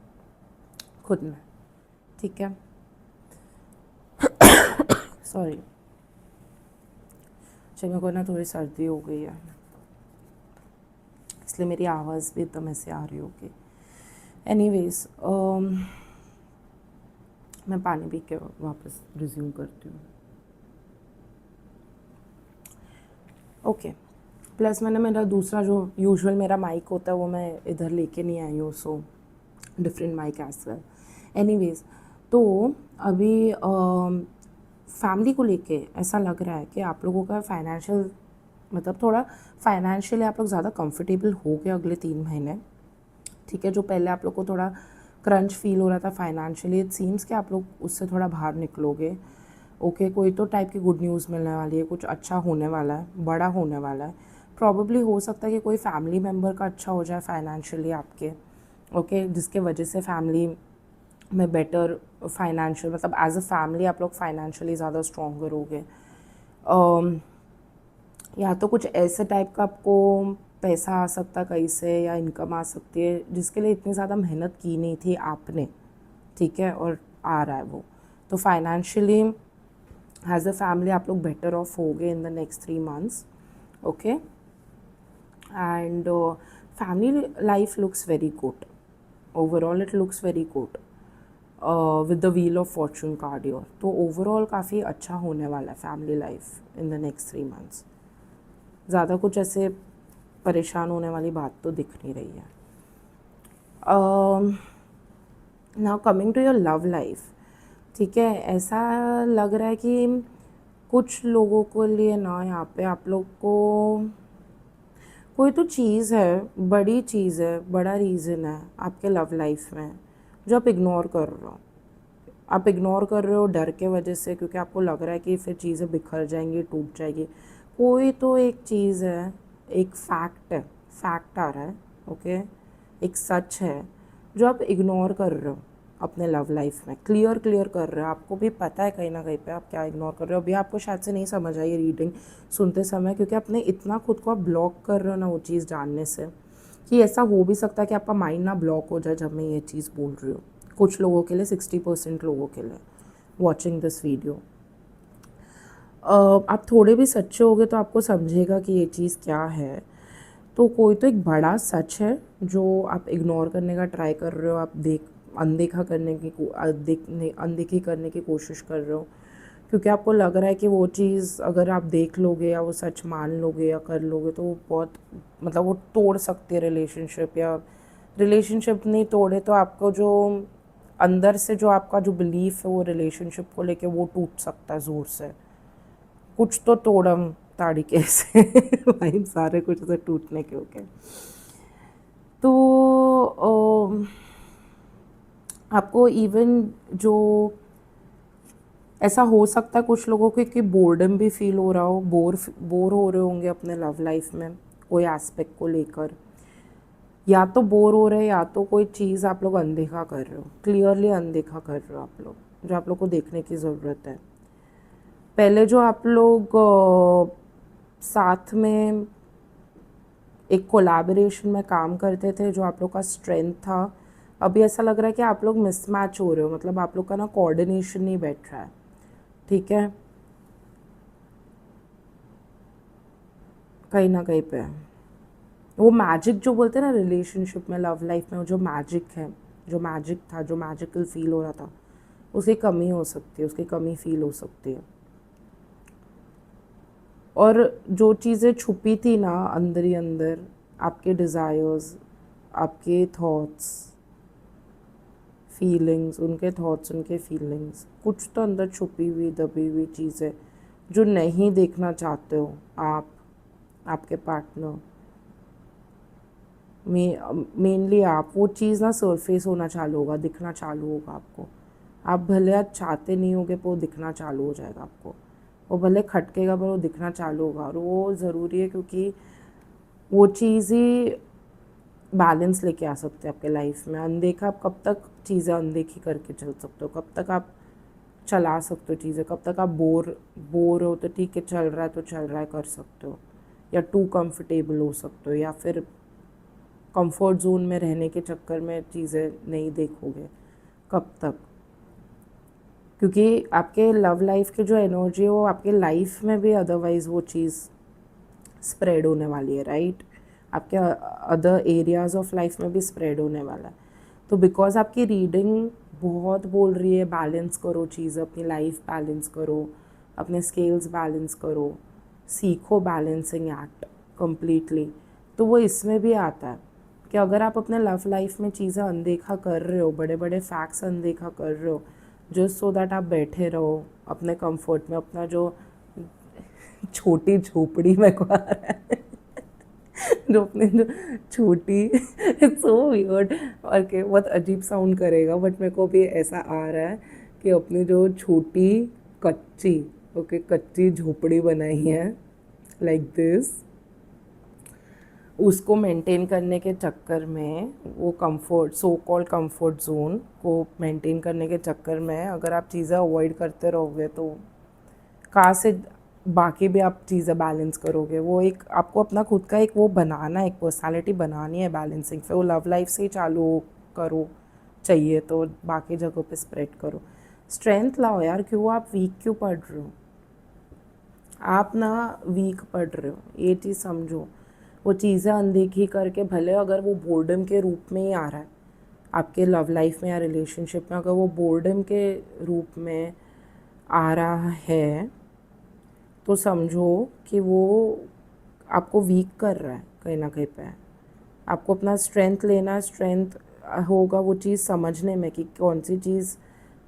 Speaker 1: खुद में, ठीक है। सॉरी, चलो मेरे को ना थोड़ी सर्दी हो गई है, इसलिए मेरी आवाज़ भी एकदम ऐसे आ रही होगी। एनीवेज, मैं पानी पी के वापस रिज्यूम करती हूँ, ओके। प्लस मैंने मेरा दूसरा जो यूजुअल मेरा माइक होता है वो मैं इधर लेके नहीं आई हूँ, so different mic as well. Anyways, तो अभी फैमिली को लेके ऐसा लग रहा है कि आप लोगों का फाइनेंशियल, मतलब थोड़ा फाइनेंशियली आप लोग ज़्यादा कंफर्टेबल हो गए अगले 3 महीने, ठीक है। जो पहले आप लोग को थोड़ा क्रंच फील हो रहा था फाइनेंशियली, इट सीम्स कि आप लोग उससे थोड़ा बाहर निकलोगे, ओके। कोई तो टाइप की गुड न्यूज़ मिलने वाली है, कुछ अच्छा होने वाला है, बड़ा होने वाला है, प्रॉबेबली हो सकता है कि कोई फैमिली मेम्बर का अच्छा हो जाए फाइनेंशियली आपके, ओके, जिसके वजह से फैमिली में बेटर फाइनेंशियल, मतलब एज अ फैमिली आप लोग फाइनेंशियली ज़्यादा स्ट्रॉन्गर हो गए। या तो कुछ ऐसे टाइप का आपको पैसा आ सकता है कहीं से, या इनकम आ सकती है जिसके लिए इतनी ज़्यादा मेहनत की नहीं थी आपने, ठीक है, और आ रहा है वो। तो फाइनेंशियली एज अ फैमिली आप लोग बेटर ऑफ होगे इन the next 3 months, okay. And family life looks very good, overall it looks very good with the wheel of Fortune card your. तो ओवरऑल काफ़ी अच्छा होने वाला है family life in the next 3 months। ज़्यादा कुछ ऐसे परेशान होने वाली बात तो दिख नहीं रही है। Now coming to your love life, ठीक है, ऐसा लग रहा है कि कुछ लोगों को लिए ना यहाँ पे आप लोग को कोई तो चीज़ है, बड़ी चीज़ है, बड़ा रीज़न है आपके लव लाइफ में जो आप इग्नोर कर रहे हो। आप इग्नोर कर रहे हो डर के वजह से, क्योंकि आपको लग रहा है कि फिर चीज़ें बिखर जाएंगी, टूट जाएगी। कोई तो एक चीज़ है, एक फैक्ट है, फैक्ट आ रहा है, ओके, एक सच है जो आप इग्नोर कर रहे हो अपने लव लाइफ में। क्लियर कर रहे हो, आपको भी पता है कहीं ना कहीं पे आप क्या इग्नोर कर रहे हो। अभी आपको शायद से नहीं समझ आई रीडिंग सुनते समय, क्योंकि आपने इतना खुद को आप ब्लॉक कर रहे हो ना वो चीज़ जानने से, कि ऐसा हो भी सकता है कि आपका माइंड ना ब्लॉक हो जाए जब मैं ये चीज़ बोल रही हूँ। कुछ लोगों के लिए, 60% लोगों के लिए वॉचिंग दिस वीडियो। आप थोड़े भी सच्चे होगे तो आपको समझेगा कि ये चीज़ क्या है। तो कोई तो एक बड़ा सच है जो आप इग्नोर करने का ट्राई कर रहे हो, आप अनदेखा करने की अनदेखी करने की कोशिश कर रहे हो, क्योंकि आपको लग रहा है कि वो चीज़ अगर आप देख लोगे या वो सच मान लोगे या कर लोगे तो वो बहुत, मतलब वो तोड़ सकती है रिलेशनशिप, या रिलेशनशिप नहीं तोड़े तो आपको जो अंदर से जो आपका जो बिलीफ है वो रिलेशनशिप को लेके वो टूट सकता है ज़ोर से। कुछ तो तोड़म ताड़िके से भाई सारे कुछ ऐसे टूटने के हो गए। तो आपको इवन जो ऐसा हो सकता है कुछ लोगों को कि बोर्डम भी फील हो रहा हो, बोर हो रहे होंगे अपने लव लाइफ में कोई एस्पेक्ट को लेकर। या तो बोर हो रहे हैं या तो कोई चीज़ आप लोग अनदेखा कर रहे हो, क्लियरली अनदेखा कर रहे हो आप लोग, जो आप लोग को देखने की ज़रूरत है। पहले जो आप लोग साथ में एक कोलैबोरेशन में काम करते थे, जो आप लोग का स्ट्रेंथ था, अभी ऐसा लग रहा है कि आप लोग मिसमैच हो रहे हो, मतलब आप लोग का ना कोऑर्डिनेशन नहीं बैठ रहा है, ठीक है, कहीं ना कहीं पे वो मैजिक जो बोलते हैं ना रिलेशनशिप में, लव लाइफ में, वो जो मैजिक है, जो मैजिक था, जो मैजिकल फील हो रहा था, उसकी कमी हो सकती है, उसकी कमी फील हो सकती है। और जो चीज़ें छुपी थी ना अंदर ही अंदर, आपके डिज़ायर्स, आपके थॉट्स, फीलिंग्स, उनके थॉट्स, उनके फीलिंग्स, कुछ तो अंदर छुपी हुई दबी हुई चीज़ें जो नहीं देखना चाहते हो आप, आपके पार्टनर, मेनली आप, वो चीज़ ना सरफेस होना चालू होगा, दिखना चालू होगा आपको। आप भले आज चाहते नहीं होगे पर वो दिखना चालू हो जाएगा आपको। वो भले खटकेगा पर वो दिखना चालू होगा, और वो ज़रूरी है क्योंकि वो चीज़ ही बैलेंस लेके आ सकते हैं आपके लाइफ में। अनदेखा आप कब तक चीज़ें अनदेखी करके चल सकते हो, कब तक आप चला सकते हो चीज़ें, कब तक आप बोर हो तो ठीक है, चल रहा है तो चल रहा है कर सकते हो, या टू कंफर्टेबल हो सकते हो, या फिर कंफर्ट जोन में रहने के चक्कर में चीज़ें नहीं देखोगे कब तक, क्योंकि आपके लव लाइफ की जो एनर्जी है वो आपके लाइफ में भी अदरवाइज़ वो चीज़ स्प्रेड होने वाली है, राइट, आपके अदर एरियाज़ ऑफ लाइफ में भी स्प्रेड होने वाला है। तो बिकॉज आपकी रीडिंग बहुत बोल रही है बैलेंस करो चीज़, अपनी लाइफ बैलेंस करो, अपने स्केल्स बैलेंस करो, सीखो बैलेंसिंग एक्ट कम्प्लीटली, तो वो इसमें भी आता है कि अगर आप अपने लव लाइफ में चीज़ें अनदेखा कर रहे हो, बड़े बड़े फैक्ट्स अनदेखा कर रहे हो, जस्ट सो दैट आप बैठे रहो अपने कंफर्ट में, अपना जो छोटी झोपड़ी में को आ रहा है जो अपने जो छोटी, इट्स सो वियर्ड और के बहुत अजीब साउंड करेगा, बट मेरे को भी ऐसा आ रहा है कि अपनी जो छोटी कच्ची, ओके, कच्ची झोपड़ी बनाई है लाइक दिस, उसको मेंटेन करने के चक्कर में, वो comfort, so called comfort zone को मेंटेन करने के चक्कर में अगर आप चीज़ें अवॉइड करते रहोगे तो कहाँ से बाकी भी आप चीज़ें बैलेंस करोगे। वो एक आपको अपना खुद का एक वो बनाना है, एक पर्सनालिटी बनानी है बैलेंसिंग। फिर वो लव लाइफ से ही चालू करो, चाहिए तो बाकी जगहों पे स्प्रेड करो। स्ट्रेंथ लाओ यार, क्यों आप वीक क्यों पढ़ रहे हो? आप ना वीक पढ़ रहे हो, ये चीज़ समझो। वो चीज़ें अनदेखी करके, भले अगर वो बोर्डम के रूप में ही आ रहा है आपके लव लाइफ में या रिलेशनशिप में, अगर वो बोर्डम के रूप में आ रहा है तो समझो कि वो आपको वीक कर रहा है कहीं ना कहीं पे। आपको अपना स्ट्रेंथ लेना, स्ट्रेंथ होगा वो चीज़ समझने में कि कौन सी चीज़,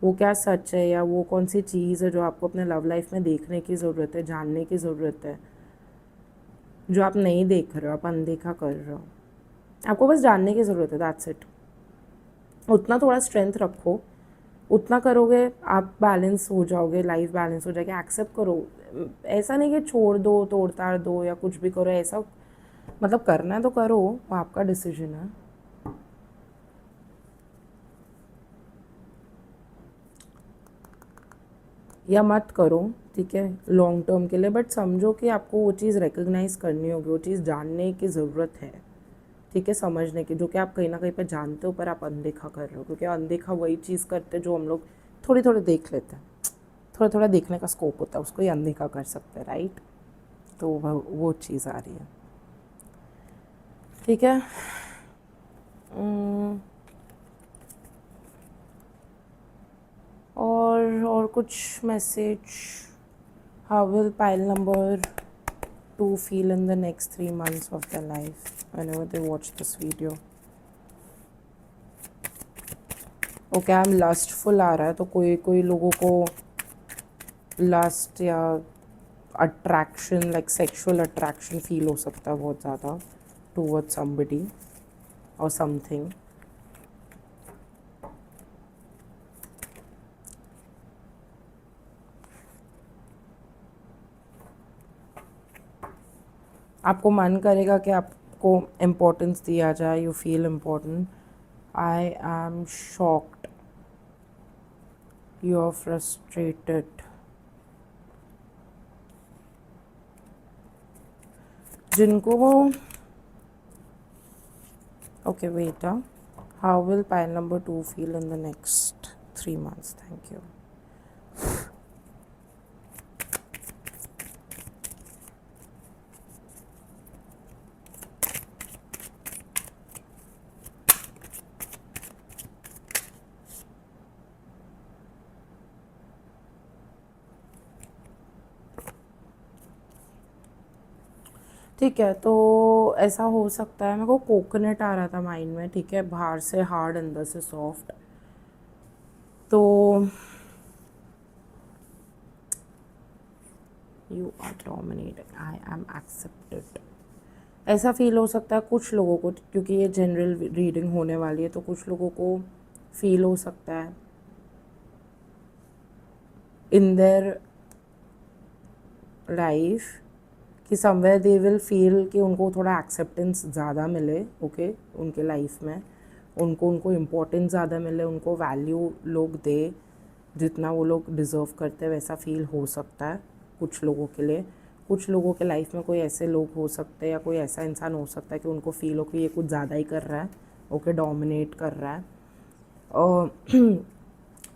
Speaker 1: वो क्या सच है या वो कौन सी चीज़ है जो आपको अपने लव लाइफ में देखने की ज़रूरत है, जानने की ज़रूरत है, जो आप नहीं देख रहे हो, आप अनदेखा कर रहे हो। आपको बस जानने की ज़रूरत है, दैट्स इट। उतना थोड़ा स्ट्रेंथ रखो, उतना करोगे आप बैलेंस हो जाओगे, लाइफ बैलेंस हो जाएगी। एक्सेप्ट करो, ऐसा नहीं कि छोड़ दो, तोड़ ताड़ दो या कुछ भी करो, ऐसा मतलब करना है तो करो, वो आपका डिसीजन है। या मत करो, ठीक है, लॉन्ग टर्म के लिए, बट समझो कि आपको वो चीज़ रिकग्नाइज करनी होगी, वो चीज़ जानने की ज़रूरत है, ठीक है, समझने की, जो कि आप कहीं ना कहीं पे जानते हो पर आप अनदेखा कर रहे हो। क्योंकि अनदेखा वही चीज़ करते हैं जो हम लोग थोड़ी थोड़ी देख लेते हैं, थोड़ा थोड़ा देखने का स्कोप होता है, उसको ही अनदेखा कर सकते हैं, राइट? तो वो चीज़ आ रही है, ठीक है। और कुछ message? How will pile number 2 feel in the next 3 months of their life whenever they watch this video? Okay, I am lustful आ रहा है, तो कोई कोई लोगों को लस्ट या attraction, like sexual attraction feel हो सकता है बहुत ज़्यादा टूवर्ड्स समबडी और समथिंग। आपको मन करेगा कि आपको इम्पोर्टेंस दिया जाए, you feel important. I am shocked, you are frustrated. जिनको okay wait, how will pile number 2 feel in the next 3 months? Thank you. ठीक है, तो ऐसा हो सकता है, मेरे को कोकोनट आ रहा था माइंड में, ठीक है, बाहर से हार्ड अंदर से सॉफ्ट। तो you are dominating, I am accepted, ऐसा फील हो सकता है कुछ लोगों को, क्योंकि ये जनरल रीडिंग होने वाली है, तो कुछ लोगों को फील हो सकता है इन देयर लाइफ कि समवेयर दे विल फील कि उनको थोड़ा एक्सेप्टेंस ज़्यादा मिले, ओके, उनके लाइफ में उनको इम्पोर्टेंस ज़्यादा मिले, उनको वैल्यू लोग दे जितना वो लोग डिज़र्व करते हैं, वैसा फील हो सकता है कुछ लोगों के लिए। कुछ लोगों के लाइफ में कोई ऐसे लोग हो सकते हैं या कोई ऐसा इंसान हो सकता है कि उनको फील हो कि ये कुछ ज़्यादा ही कर रहा है, ओके, डोमिनेट कर रहा है। और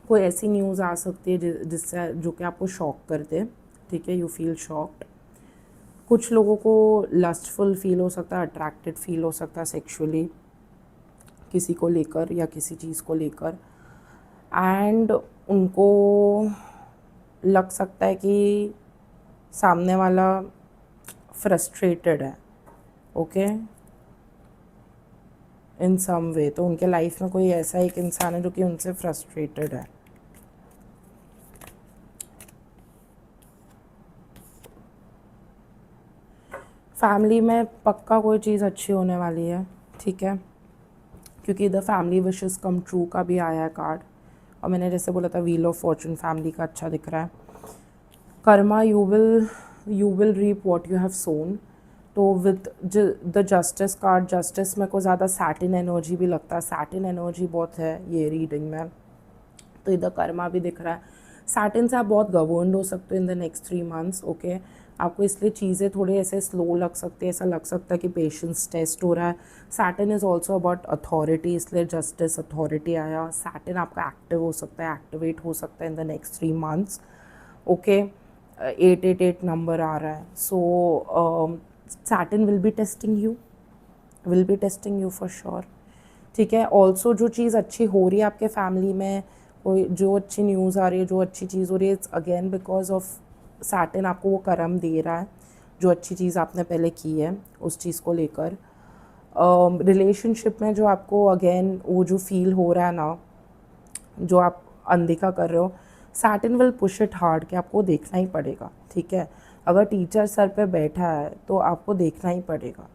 Speaker 1: कोई ऐसी न्यूज़ आ सकती है जिससे जो कि आपको शॉक कर दे, ठीक है, यू फील शॉक्ड। कुछ लोगों को लस्टफुल फील हो सकता है, अट्रैक्टेड फील हो सकता है सेक्सुअली किसी को लेकर या किसी चीज़ को लेकर, एंड उनको लग सकता है कि सामने वाला फ्रस्ट्रेटेड है, ओके, इन सम वे। तो उनके लाइफ में कोई ऐसा एक इंसान है जो कि उनसे फ्रस्ट्रेटेड है। फैमिली में पक्का कोई चीज़ अच्छी होने वाली है, ठीक है, क्योंकि इधर फैमिली विशेस कम ट्रू का भी आया है कार्ड, और मैंने जैसे बोला था व्हील ऑफ फॉर्चून फैमिली का अच्छा दिख रहा है। Karma, you will reap what you have sown. तो with the justice card, justice में को ज़्यादा सैटिन एनर्जी भी लगता है, सैटिन एनर्जी बहुत है ये रीडिंग में, तो इधर कर्मा भी दिख रहा है। सैटर्न से आप बहुत गवर्नड हो सकते हो इन द नेक्स्ट 3 मंथ्स, ओके। आपको इसलिए चीज़ें थोड़े ऐसे स्लो लग सकती है, ऐसा लग सकता है कि पेशेंस टेस्ट हो रहा है। Saturn is also about authority, इसलिए जस्टिस अथॉरिटी आया। सैटर्न आपका एक्टिव हो सकता है, एक्टिवेट हो सकता है in the next 3 months, okay. 888 number आ रहा है, so Saturn will be testing you for sure, ठीक है। ऑल्सो जो चीज़ अच्छी हो रही है आपके फैमिली में, कोई जो अच्छी न्यूज़ आ रही है, जो अच्छी चीज़ हो रही है, it's again because of Saturn आपको वो कर्म दे रहा है, जो अच्छी चीज़ आपने पहले की है उस चीज़ को लेकर। रिलेशनशिप में जो आपको अगेन वो जो फील हो रहा है ना, जो आप अनदेखा कर रहे हो, Saturn will push it hard कि आपको देखना ही पड़ेगा, ठीक है। अगर टीचर सर पे बैठा है तो आपको देखना ही पड़ेगा,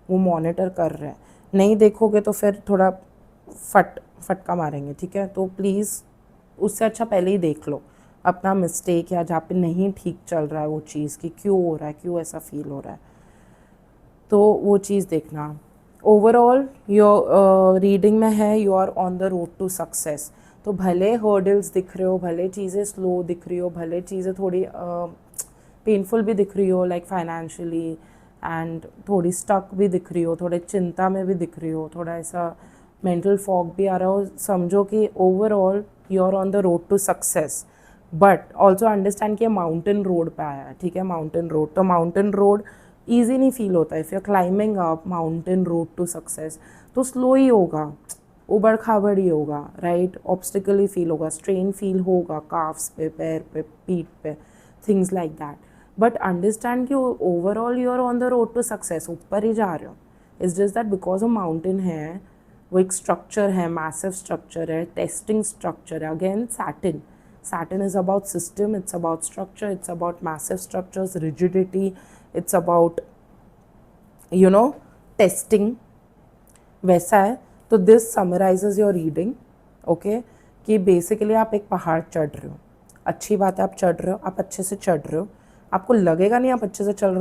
Speaker 1: वो मॉनिटर कर रहे हैं। नहीं देखोगे तो फिर थोड़ा फटका मारेंगे, ठीक है। तो प्लीज़ उससे अच्छा पहले ही देख लो अपना मिस्टेक, या जहाँ पे नहीं ठीक चल रहा है वो चीज़ की क्यों हो रहा है, क्यों ऐसा फील हो रहा है, तो वो चीज़ देखना। ओवरऑल योर रीडिंग में है you are on the road to success. तो भले हर्डल्स दिख रहे हो, भले चीज़ें स्लो दिख रही हो, भले चीज़ें थोड़ी पेनफुल भी दिख रही हो लाइक फाइनेंशियली, एंड थोड़ी स्टक भी दिख रही हो, थोड़े चिंता में भी दिख रही हो, थोड़ा ऐसा मेंटल फॉग भी आ रहा हो, समझो कि overall you are on the road to success. But also understand कि माउंटेन रोड पे आया है, ठीक है। माउंटेन रोड, तो माउंटेन रोड ईजी नहीं फील होता है। If you are climbing up mountain road to success तो स्लो ही होगा, उबड़ खाबड़ ही होगा, राइट। ऑब्स्टिकल ही फील होगा, स्ट्रेन फील होगा काफ्स पे, पैर पे, पीठ पे, things like that. But understand कि overall you are on the road to success, ऊपर ही जा रहे हो। It's just that because of mountain है, वो एक स्ट्रक्चर है, मैसिव स्ट्रक्चर है, टेस्टिंग स्ट्रक्चर है। Again Saturn is about system, it's about structure, it's about massive structures, rigidity, it's about testing, वैसा है। तो this summarises your reading, okay. कि बेसिकली आप एक पहाड़ चढ़ रहे हो, अच्छी बात है आप चढ़ रहे हो, आप अच्छे से चढ़ रहे हो। आपको लगेगा नहीं आप अच्छे से चढ़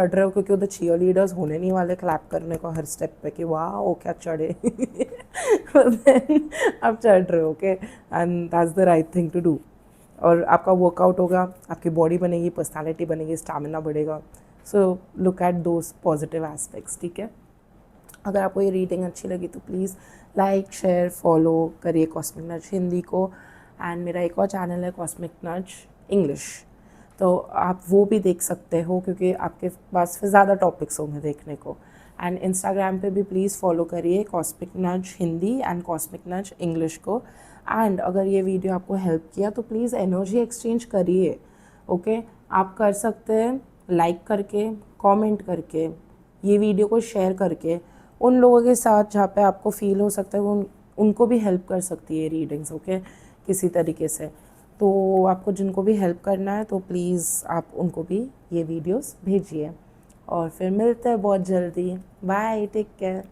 Speaker 1: रहे हो क्योंकि उधर चीयर लीडर्स होने नहीं वाले क्लैप करने को हर स्टेप पे कि वाह ओ क्या चढ़े आप चढ़ रहे हो, okay, and that's the right thing to do. और आपका वर्कआउट होगा, आपकी बॉडी बनेगी, पर्सनालिटी बनेगी, स्टैमिना बढ़ेगा। So look at those positive aspects, ठीक है। अगर आपको ये रीडिंग अच्छी लगी तो प्लीज़ लाइक शेयर फॉलो करिए कॉस्मिक नज हिंदी को। एंड मेरा एक और चैनल है कॉस्मिक नज इंग्लिश, तो आप वो भी देख सकते हो क्योंकि आपके पास फिर ज़्यादा टॉपिक्स होंगे देखने को। एंड इंस्टाग्राम पे भी प्लीज़ फॉलो करिए cosmic nudge Hindi and cosmic नज इंग्लिश को। एंड अगर ये वीडियो आपको हेल्प किया तो प्लीज़ एनर्जी एक्सचेंज करिए, ओके। आप कर सकते हैं लाइक करके, कमेंट करके, ये वीडियो को शेयर करके उन लोगों के साथ जहाँ पे आपको फील हो सकता है उनको भी हेल्प कर सकती है रीडिंग्स, ओके, किसी तरीके से। तो आपको जिनको भी हेल्प करना है तो प्लीज़ आप उनको भी ये वीडियोस भेजिए। और फिर मिलते हैं बहुत जल्दी। Bye, take care.